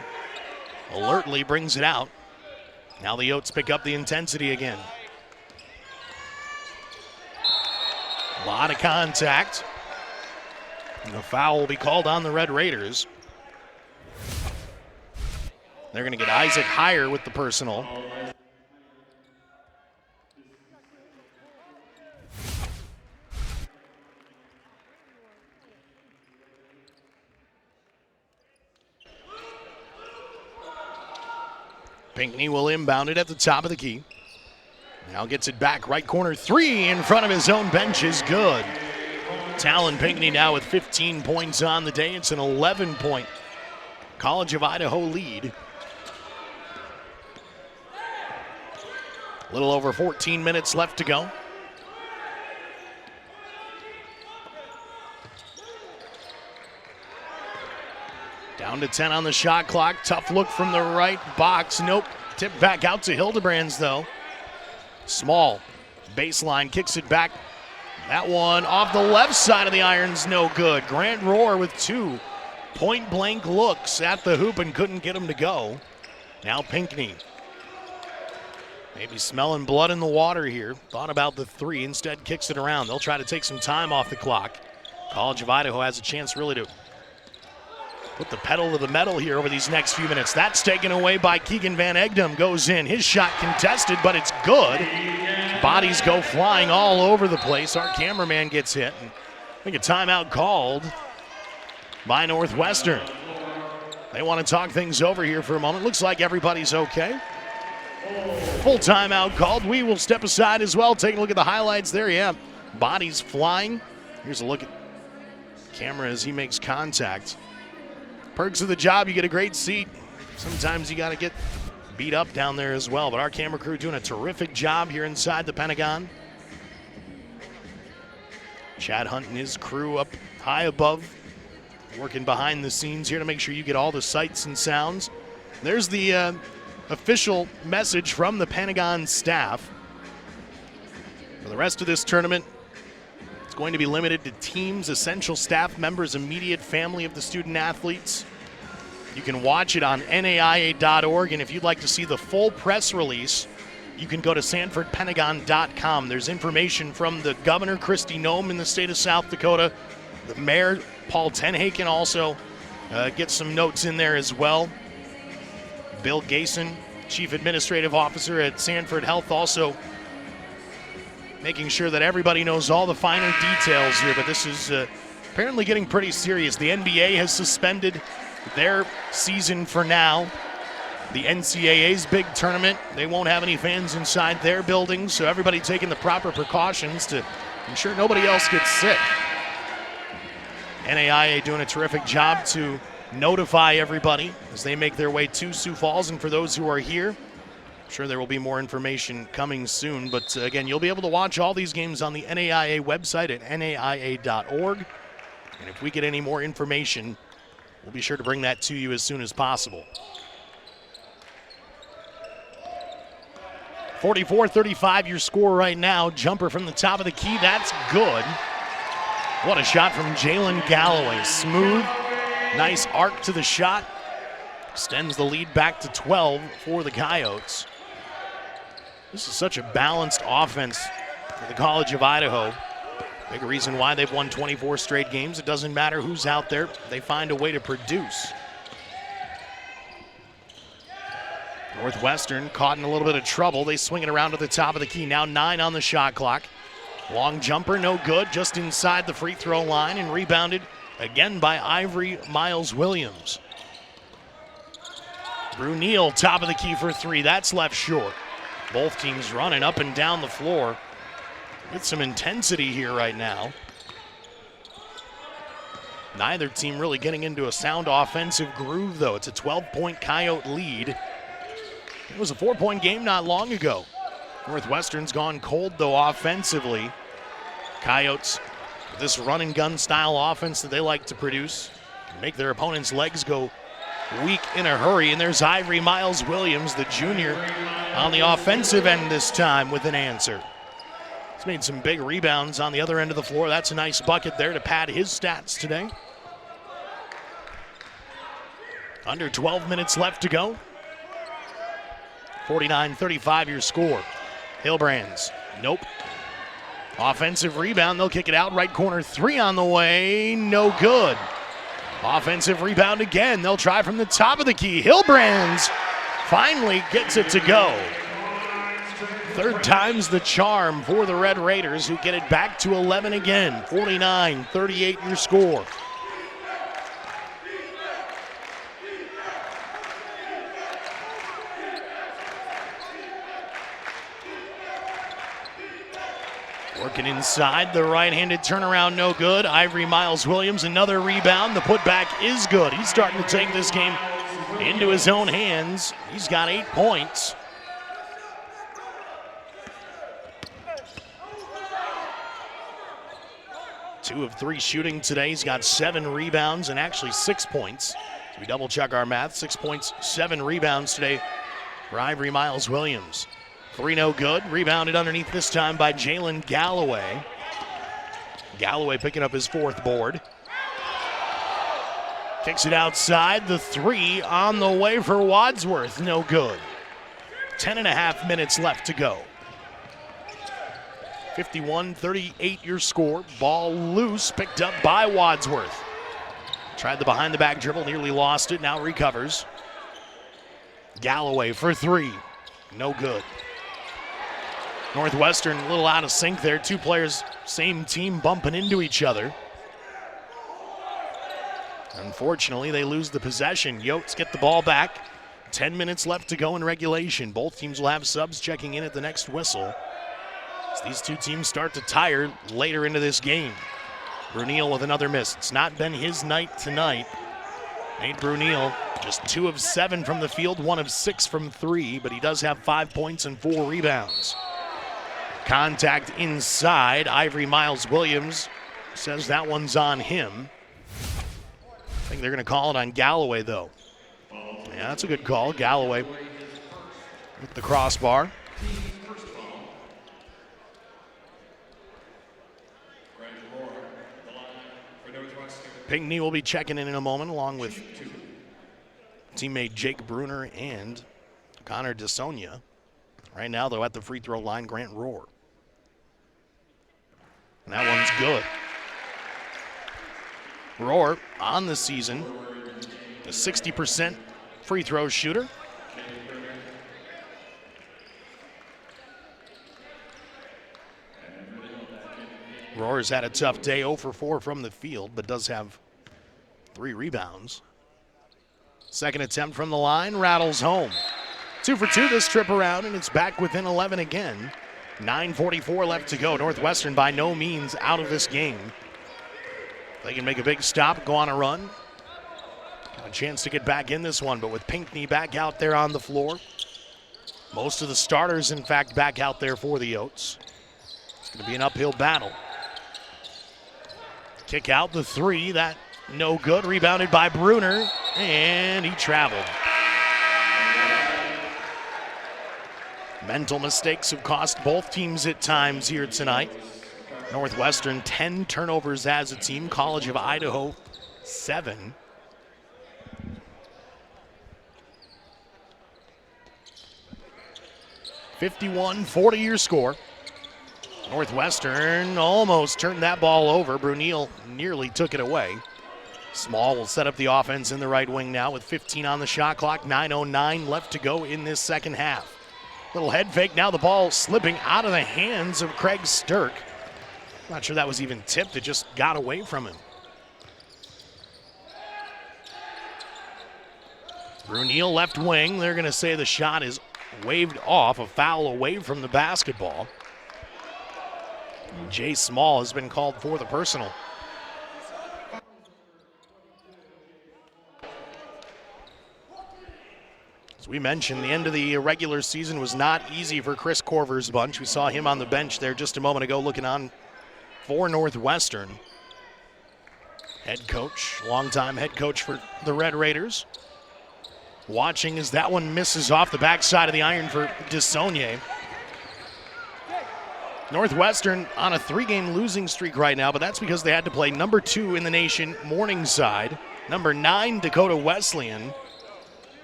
alertly brings it out. Now the Yotes pick up the intensity again. A lot of contact. And a foul will be called on the Red Raiders. They're going to get Isaac Heyer with the personal. Pinckney will inbound it at the top of the key. Now gets it back, right corner three in front of his own bench is good. Talon Pinckney now with 15 points on the day. It's an 11-point College of Idaho lead. A little over 14 minutes left to go. Down to 10 on the shot clock. Tough look from the right box. Nope. Tipped back out to Hildebrands, though. Small. Baseline kicks it back. That one off the left side of the iron's no good. Grant Rohr with 2 point-blank looks at the hoop and couldn't get him to go. Now Pinckney. Maybe smelling blood in the water here. Thought about the 3, instead kicks it around. They'll try to take some time off the clock. College of Idaho has a chance really to put the pedal to the metal here over these next few minutes. That's taken away by Keegan Van Egdom. Goes in. His shot contested, but it's good. Bodies go flying all over the place. Our cameraman gets hit. And I think a timeout called by Northwestern. They want to talk things over here for a moment. Looks like everybody's okay. Full timeout called. We will step aside as well. Take a look at the highlights there. Yeah, bodies flying. Here's a look at camera as he makes contact. Perks of the job, you get a great seat. Sometimes you got to get beat up down there as well. But our camera crew doing a terrific job here inside the Pentagon. Chad Hunt and his crew up high above, working behind the scenes here to make sure you get all the sights and sounds. There's the official message from the Pentagon staff. For the rest of this tournament, it's going to be limited to teams, essential staff members, immediate family of the student athletes. You can watch it on NAIA.org, and if you'd like to see the full press release, you can go to SanfordPentagon.com. There's information from the Governor, Kristi Noem, in the state of South Dakota. The Mayor, Paul Tenhaken, also gets some notes in there as well. Bill Gason, Chief Administrative Officer at Sanford Health, also making sure that everybody knows all the finer details here, but this is apparently getting pretty serious. The NBA has suspended their season for now. The NCAA's big tournament, they won't have any fans inside their buildings, so everybody taking the proper precautions to ensure nobody else gets sick. NAIA doing a terrific job to notify everybody as they make their way to Sioux Falls, and for those who are here, I'm sure there will be more information coming soon, but again, you'll be able to watch all these games on the NAIA website at naia.org, and if we get any more information, we'll be sure to bring that to you as soon as possible. 44-35 your score right now. Jumper from the top of the key, that's good. What a shot from Jalen Galloway. Smooth, nice arc to the shot. Extends the lead back to 12 for the Coyotes. This is such a balanced offense for the College of Idaho. Big reason why they've won 24 straight games. It doesn't matter who's out there. They find a way to produce. Northwestern caught in a little bit of trouble. They swing it around to the top of the key. Now 9 on the shot clock. Long jumper, no good, just inside the free throw line and rebounded again by Ivory Miles-Williams. Brunel, top of the key for 3. That's left short. Both teams running up and down the floor with some intensity here right now. Neither team really getting into a sound offensive groove, though. It's a 12-point Coyote lead. It was a 4-point game not long ago. Northwestern's gone cold, though, offensively. Coyotes, this run-and-gun style offense that they like to produce, make their opponents' legs go weak in a hurry. And there's Ivory Miles-Williams, the junior, on the offensive end this time with an answer. He's made some big rebounds on the other end of the floor. That's a nice bucket there to pad his stats today. Under 12 minutes left to go. 49-35 your score. Hillbrands, nope. Offensive rebound, they'll kick it out. Right corner 3 on the way, no good. Offensive rebound again, they'll try from the top of the key. Hillbrands finally gets it to go. Third time's the charm for the Red Raiders, who get it back to 11 again. 49-38 your score. Working inside, the right-handed turnaround, no good. Ivory Miles-Williams, another rebound. The putback is good. He's starting to take this game into his own hands. He's got 8 points. Two of 3 shooting today. He's got 7 rebounds and actually 6 points. So we double check our math. 6 points, 7 rebounds today for Ivory Miles-Williams. 3 no good. Rebounded underneath this time by Jalen Galloway. Galloway picking up his 4th board. Kicks it outside. The 3 on the way for Wadsworth. No good. 10.5 minutes left to go. 51-38 your score. Ball loose, picked up by Wadsworth. Tried the behind-the-back dribble, nearly lost it, now recovers. Galloway for 3. No good. Northwestern a little out of sync there. 2 players, same team, bumping into each other. Unfortunately, they lose the possession. Yotes get the ball back. 10 minutes left to go in regulation. Both teams will have subs checking in at the next whistle. As these 2 teams start to tire later into this game. Brunel with another miss. It's not been his night tonight. Nate Brunel, just 2 of 7 from the field, 1 of 6 from 3, but he does have 5 points and 4 rebounds. Contact inside. Ivory Miles-Williams says that one's on him. I think they're going to call it on Galloway, though. Yeah, that's a good call. Galloway with the crossbar. Pinckney will be checking in a moment, along with teammate Jake Bruner and Connor DeSonia. Right now, though, at the free throw line, Grant Rohr. And that one's good. Rohr, on the season, a 60% free throw shooter. Rohr's had a tough day, 0 for 4 from the field, but does have 3 rebounds. Second attempt from the line, rattles home. 2 for 2 this trip around, and it's back within 11 again. 9:44 left to go. Northwestern by no means out of this game. They can make a big stop, go on a run. Have a chance to get back in this one, but with Pinckney back out there on the floor. Most of the starters, in fact, back out there for the Yotes. It's going to be an uphill battle. Kick out the 3, that no good. Rebounded by Bruner, and he traveled. Mental mistakes have cost both teams at times here tonight. Northwestern 10 turnovers as a team. College of Idaho 7. (51-40) your score. Northwestern almost turned that ball over. Brunel nearly took it away. Small will set up the offense in the right wing now with 15 on the shot clock, 9:09 left to go in this second half. Little head fake, now the ball slipping out of the hands of Craig Sturck. Not sure that was even tipped, it just got away from him. Brunel left wing, they're gonna say the shot is waved off, a foul away from the basketball. Jay Small has been called for the personal. As we mentioned, the end of the regular season was not easy for Chris Corver's bunch. We saw him on the bench there just a moment ago looking on for Northwestern. Head coach, longtime head coach for the Red Raiders. Watching as that one misses off the backside of the iron for DeSaulnier. Northwestern on a 3-game losing streak right now, but that's because they had to play number 2 in the nation, Morningside, number 9, Dakota Wesleyan,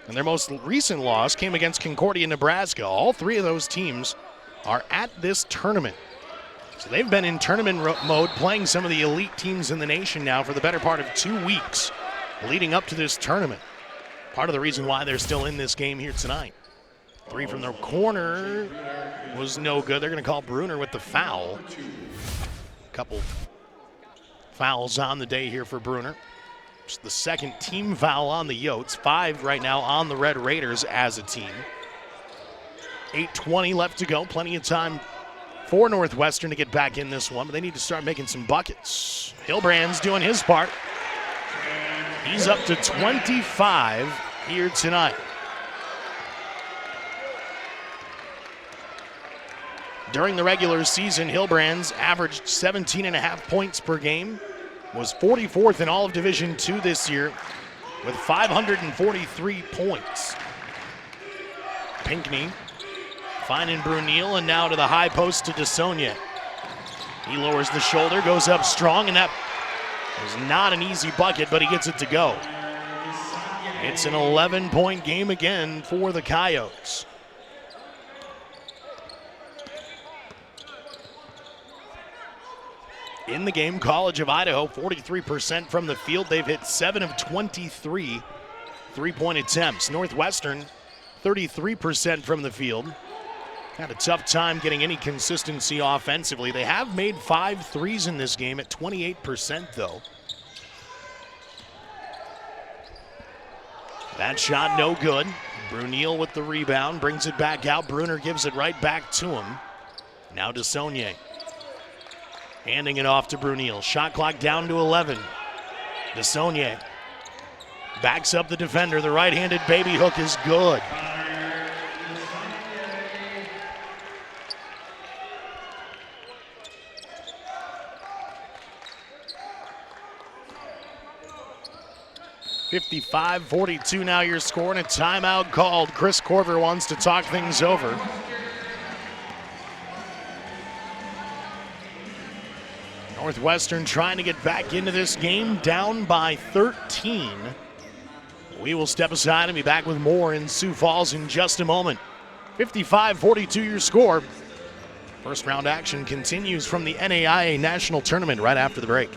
and their most recent loss came against Concordia, Nebraska. All 3 of those teams are at this tournament. So they've been in tournament mode playing some of the elite teams in the nation now for the better part of 2 weeks leading up to this tournament. Part of the reason why they're still in this game here tonight. 3 from the corner was no good. They're going to call Bruner with the foul. A couple fouls on the day here for Bruner. It's the second team foul on the Yotes. 5 right now on the Red Raiders as a team. 8:20 left to go. Plenty of time for Northwestern to get back in this one, but they need to start making some buckets. Hilbrand's doing his part. He's up to 25 here tonight. During the regular season, Hilbrand's averaged 17.5 points per game, was 44th in all of Division II this year with 543 points. Pinckney finding Brunel, and now to the high post to DeSaulnier. He lowers the shoulder, goes up strong, and that was not an easy bucket, but he gets it to go. It's an 11-point game again for the Coyotes. In the game, College of Idaho, 43% from the field. They've hit 7 of 23 three-point attempts. Northwestern, 33% from the field. Had a tough time getting any consistency offensively. They have made 5 threes in this game at 28% though. That shot no good. Brunel with the rebound, brings it back out. Bruner gives it right back to him. Now DeSaulnier. Handing it off to Brunel. Shot clock down to 11. DeSaulnier backs up the defender. The right-handed baby hook is good. (55-42) now your score, and a timeout called. Chris Corver wants to talk things over. Northwestern trying to get back into this game, down by 13. We will step aside and be back with more in Sioux Falls in just a moment. 55-42 your score. First round action continues from the NAIA National Tournament right after the break.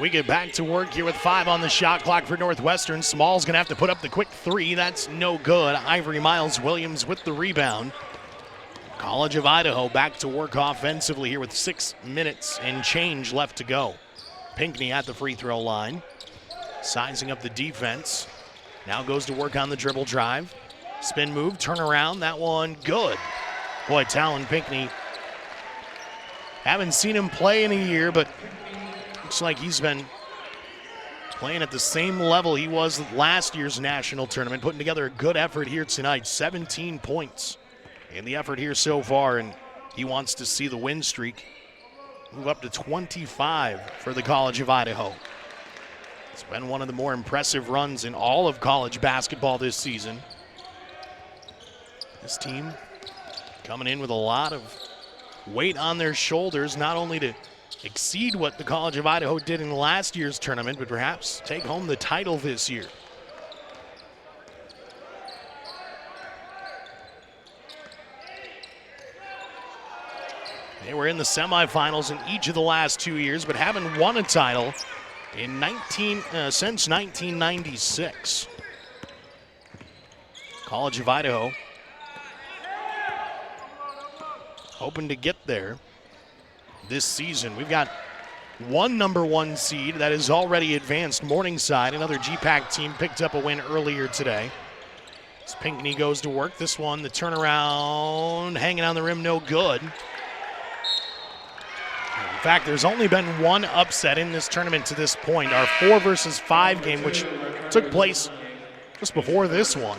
We get back to work here with 5 on the shot clock for Northwestern. Small's going to have to put up the quick 3. That's no good. Ivory Miles Williams with the rebound. College of Idaho back to work offensively here with 6 minutes and change left to go. Pinckney at the free throw line. Sizing up the defense. Now goes to work on the dribble drive. Spin move, turn around. That one good. Boy, Talon Pinckney. Haven't seen him play in a year, but looks like he's been playing at the same level he was last year's national tournament, putting together a good effort here tonight. 17 points in the effort here so far, and he wants to see the win streak move up to 25 for the College of Idaho. It's been one of the more impressive runs in all of college basketball this season. This team coming in with a lot of weight on their shoulders, not only to exceed what the College of Idaho did in last year's tournament, but perhaps take home the title this year. They were in the semifinals in each of the last 2 years, but haven't won a title in since 1996. College of Idaho hoping to get there this season. We've got one #1 seed that is already advanced. Morningside, another GPAC team, picked up a win earlier today. As Pinckney goes to work this one, the turnaround hanging on the rim, no good. In fact, there's only been one upset in this tournament to this point. Our 4-versus-5 game, which took place just before this one,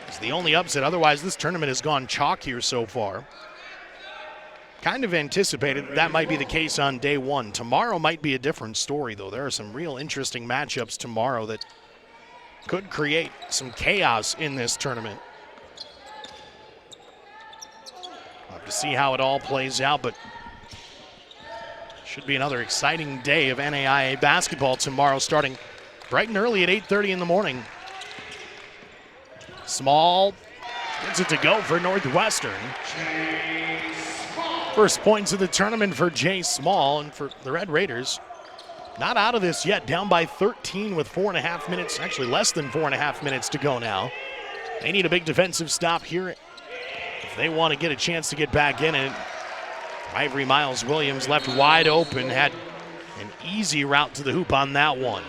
is the only upset. Otherwise, this tournament has gone chalk here so far. Kind of anticipated that might be the case on day one. Tomorrow might be a different story, though. There are some real interesting matchups tomorrow that could create some chaos in this tournament. We'll have to see how it all plays out, but should be another exciting day of NAIA basketball tomorrow, starting bright and early at 8:30 in the morning. Small gets it to go for Northwestern. First points of the tournament for Jay Small, and for the Red Raiders, not out of this yet, down by 13 with 4.5 minutes, actually less than 4.5 minutes to go now. They need a big defensive stop here if they want to get a chance to get back in it. Ivory Miles Williams left wide open, had an easy route to the hoop on that one.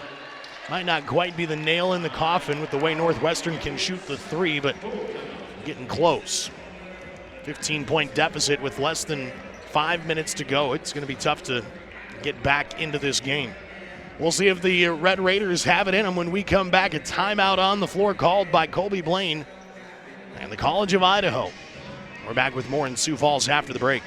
Might not quite be the nail in the coffin with the way Northwestern can shoot the three, but getting close. 15-point deficit with less than 5 minutes to go. It's going to be tough to get back into this game. We'll see if the Red Raiders have it in them when we come back. A timeout on the floor called by Colby Blaine and the College of Idaho. We're back with more in Sioux Falls after the break.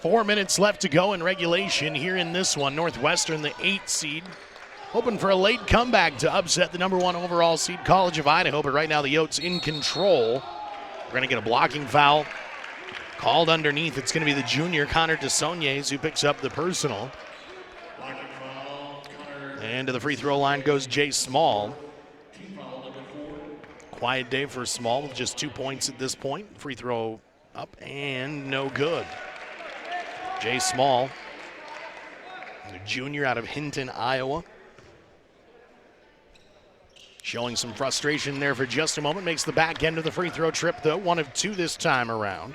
Four minutes left to go in regulation here in this one. Northwestern, the 8th seed, hoping for a late comeback to upset the #1 overall seed College of Idaho, but right now the Yotes in control. We're going to get a blocking foul called underneath. It's going to be the junior Connor DeSaulniers who picks up the personal. And to the free throw line goes Jay Small. Quiet day for Small with just 2 points at this point. Free throw up and no good. Jay Small, the junior out of Hinton, Iowa. Showing some frustration there for just a moment. Makes the back end of the free throw trip, though. 1 of 2 this time around.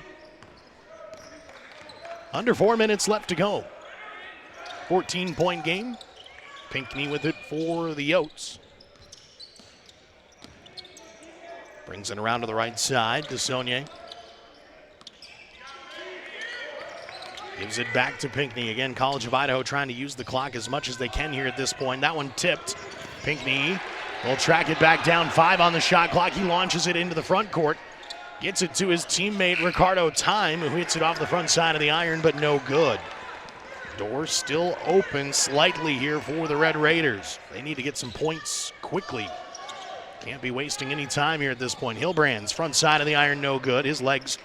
Under 4 minutes left to go. 14-point game. Pinckney with it for the Yotes. Brings it around to the right side. DeSaulniers gives it back to Pinckney. Again, College of Idaho trying to use the clock as much as they can here at this point. That one tipped. Pinckney He'll track it back down, 5 on the shot clock. He launches it into the front court. Gets it to his teammate Ricardo Time, who hits it off the front side of the iron, but no good. Door still open slightly here for the Red Raiders. They need to get some points quickly. Can't be wasting any time here at this point. Hilbrand's front side of the iron, no good. His legs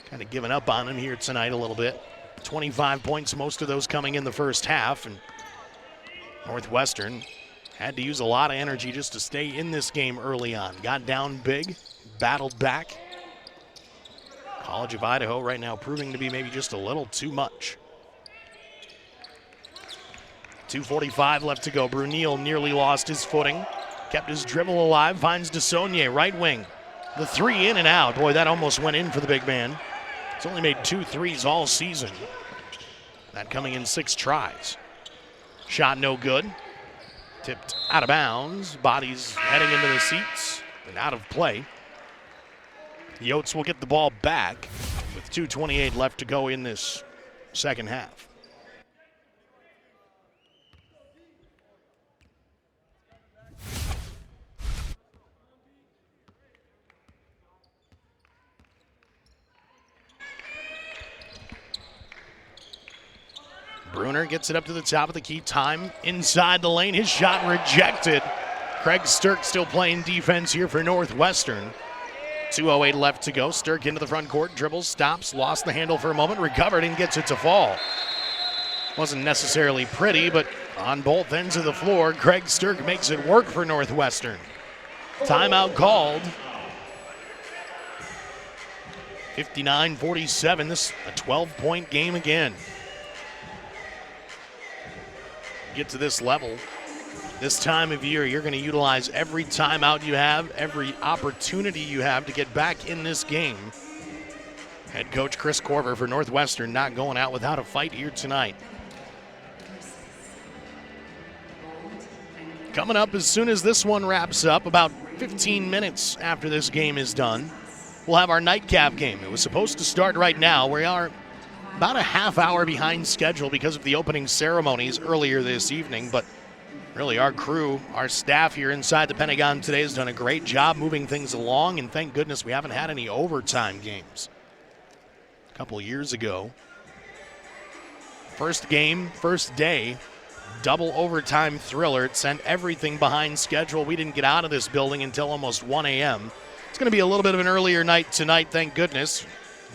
kind of giving up on him here tonight a little bit. 25 points, most of those coming in the first half. And Northwestern had to use a lot of energy just to stay in this game early on. Got down big, battled back. College of Idaho right now proving to be maybe just a little too much. 2:45 left to go. Brunel nearly lost his footing. Kept his dribble alive, finds DeSaulnier, right wing. The 3 in and out. Boy, that almost went in for the big man. He's only made 2 threes all season. That coming in 6 tries. Shot no good. Tipped out of bounds. Bodies heading into the seats and out of play. The Yotes will get the ball back with 2:28 left to go in this second half. Bruner gets it up to the top of the key. Time inside the lane. His shot rejected. Craig Stirk still playing defense here for Northwestern. 2:08 left to go. Stirk into the front court. Dribbles, stops, lost the handle for a moment, recovered and gets it to fall. Wasn't necessarily pretty, but on both ends of the floor, Craig Stirk makes it work for Northwestern. Timeout called. 59-47. This a 12-point game again. Get to this level, this time of year, you're going to utilize every timeout you have, every opportunity you have to get back in this game. Head coach Chris Korver for Northwestern not going out without a fight here tonight. Coming up as soon as this one wraps up, about 15 minutes after this game is done, we'll have our nightcap game. It was supposed to start right now. We are about a half hour behind schedule because of the opening ceremonies earlier this evening, but really our crew, our staff here inside the Pentagon today has done a great job moving things along, and thank goodness we haven't had any overtime games. A couple years ago, first game, first day, double overtime thriller. It sent everything behind schedule. We didn't get out of this building until almost 1 a.m. It's going to be a little bit of an earlier night tonight, thank goodness.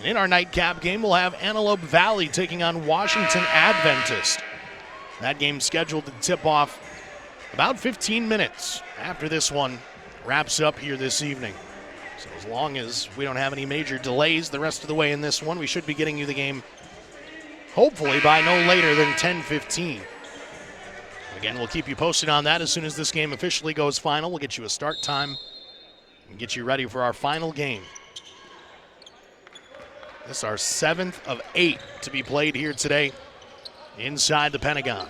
In our nightcap game, we'll have Antelope Valley taking on Washington Adventist. That game scheduled to tip off about 15 minutes after this one wraps up here this evening. So as long as we don't have any major delays the rest of the way in this one, we should be getting you the game hopefully by no later than 10:15. Again, we'll keep you posted on that as soon as this game officially goes final. We'll get you a start time and get you ready for our final game. This is our 7th of 8 to be played here today inside the Pentagon.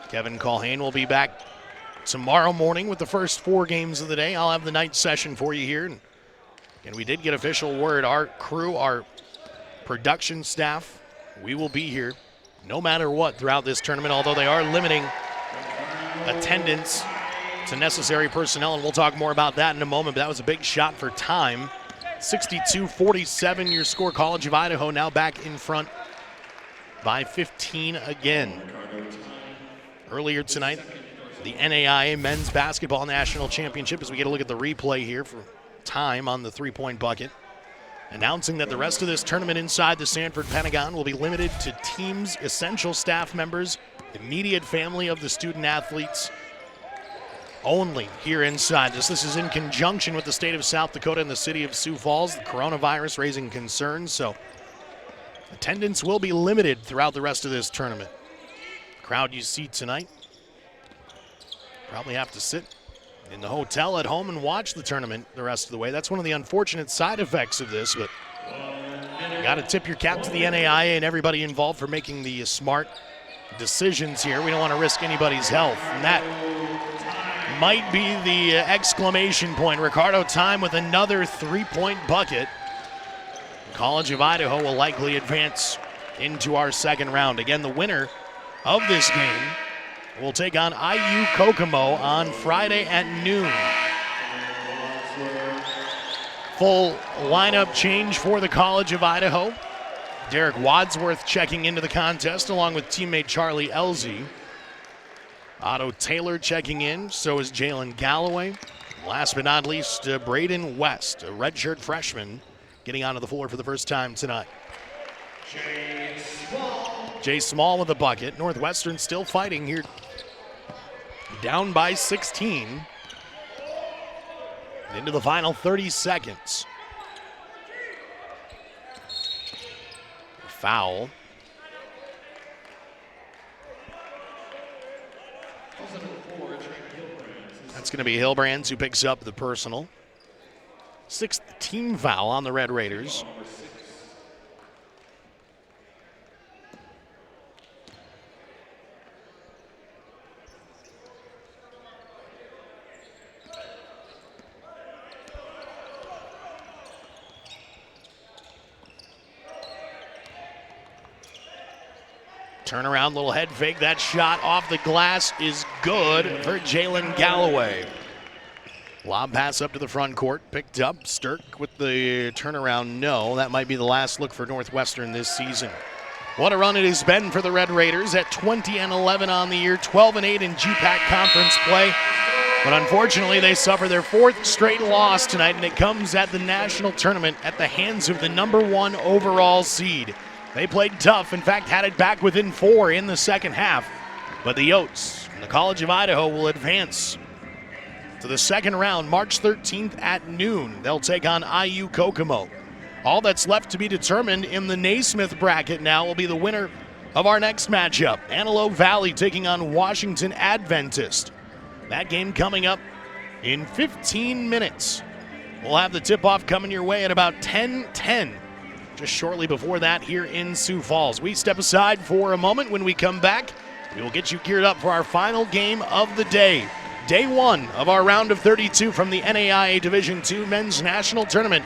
Kevin Culhane will be back tomorrow morning with the first 4 games of the day. I'll have the night session for you here. And we did get official word. Our crew, our production staff, we will be here no matter what throughout this tournament, although they are limiting attendance to necessary personnel, and we'll talk more about that in a moment. But that was a big shot for time. 62-47 your score. College of Idaho now back in front by 15 again. Earlier tonight, the NAIA Men's Basketball National Championship, as we get a look at the replay here for time on the 3-point bucket, announcing that the rest of this tournament inside the Sanford Pentagon will be limited to teams, essential staff members, immediate family of the student athletes, only here inside this. This is in conjunction with the state of South Dakota and the city of Sioux Falls. The coronavirus raising concerns, so attendance will be limited throughout the rest of this tournament. Crowd you see tonight probably have to sit in the hotel at home and watch the tournament the rest of the way. That's one of the unfortunate side effects of this, but you got to tip your cap to the NAIA and everybody involved for making the smart decisions here. We don't want to risk anybody's health, and that might be the exclamation point. Ricardo Time with another 3-point bucket. College of Idaho will likely advance into our second round. Again, the winner of this game will take on IU Kokomo on Friday at noon. Full lineup change for the College of Idaho. Derek Wadsworth checking into the contest along with teammate Charlie Elzy. Otto Taylor checking in, so is Jalen Galloway. Last but not least, Braden West, a redshirt freshman, getting onto the floor for the first time tonight. Jay Small with a bucket. Northwestern still fighting here. Down by 16. Into the final 30 seconds. Foul. That's going to be Hilbrands who picks up the personal. 6th team foul on the Red Raiders. Turnaround, little head fake. That shot off the glass is good for Jalen Galloway. Lob pass up to the front court, picked up. Stirk with the turnaround, no. That might be the last look for Northwestern this season. What a run it has been for the Red Raiders at 20-11 on the year, 12-8 in GPAC conference play. But unfortunately, they suffer their 4th straight loss tonight, and it comes at the national tournament at the hands of the #1 overall seed. They played tough, in fact, had it back within 4 in the second half. But the Yotes and the College of Idaho will advance to the second round, March 13th at noon. They'll take on IU Kokomo. All that's left to be determined in the Naismith bracket now will be the winner of our next matchup. Antelope Valley taking on Washington Adventist. That game coming up in 15 minutes. We'll have the tip-off coming your way at about 10:10. Just shortly before that here in Sioux Falls. We step aside for a moment. When we come back, we will get you geared up for our final game of the day. Day 1 of our round of 32 from the NAIA Division II Men's National Tournament.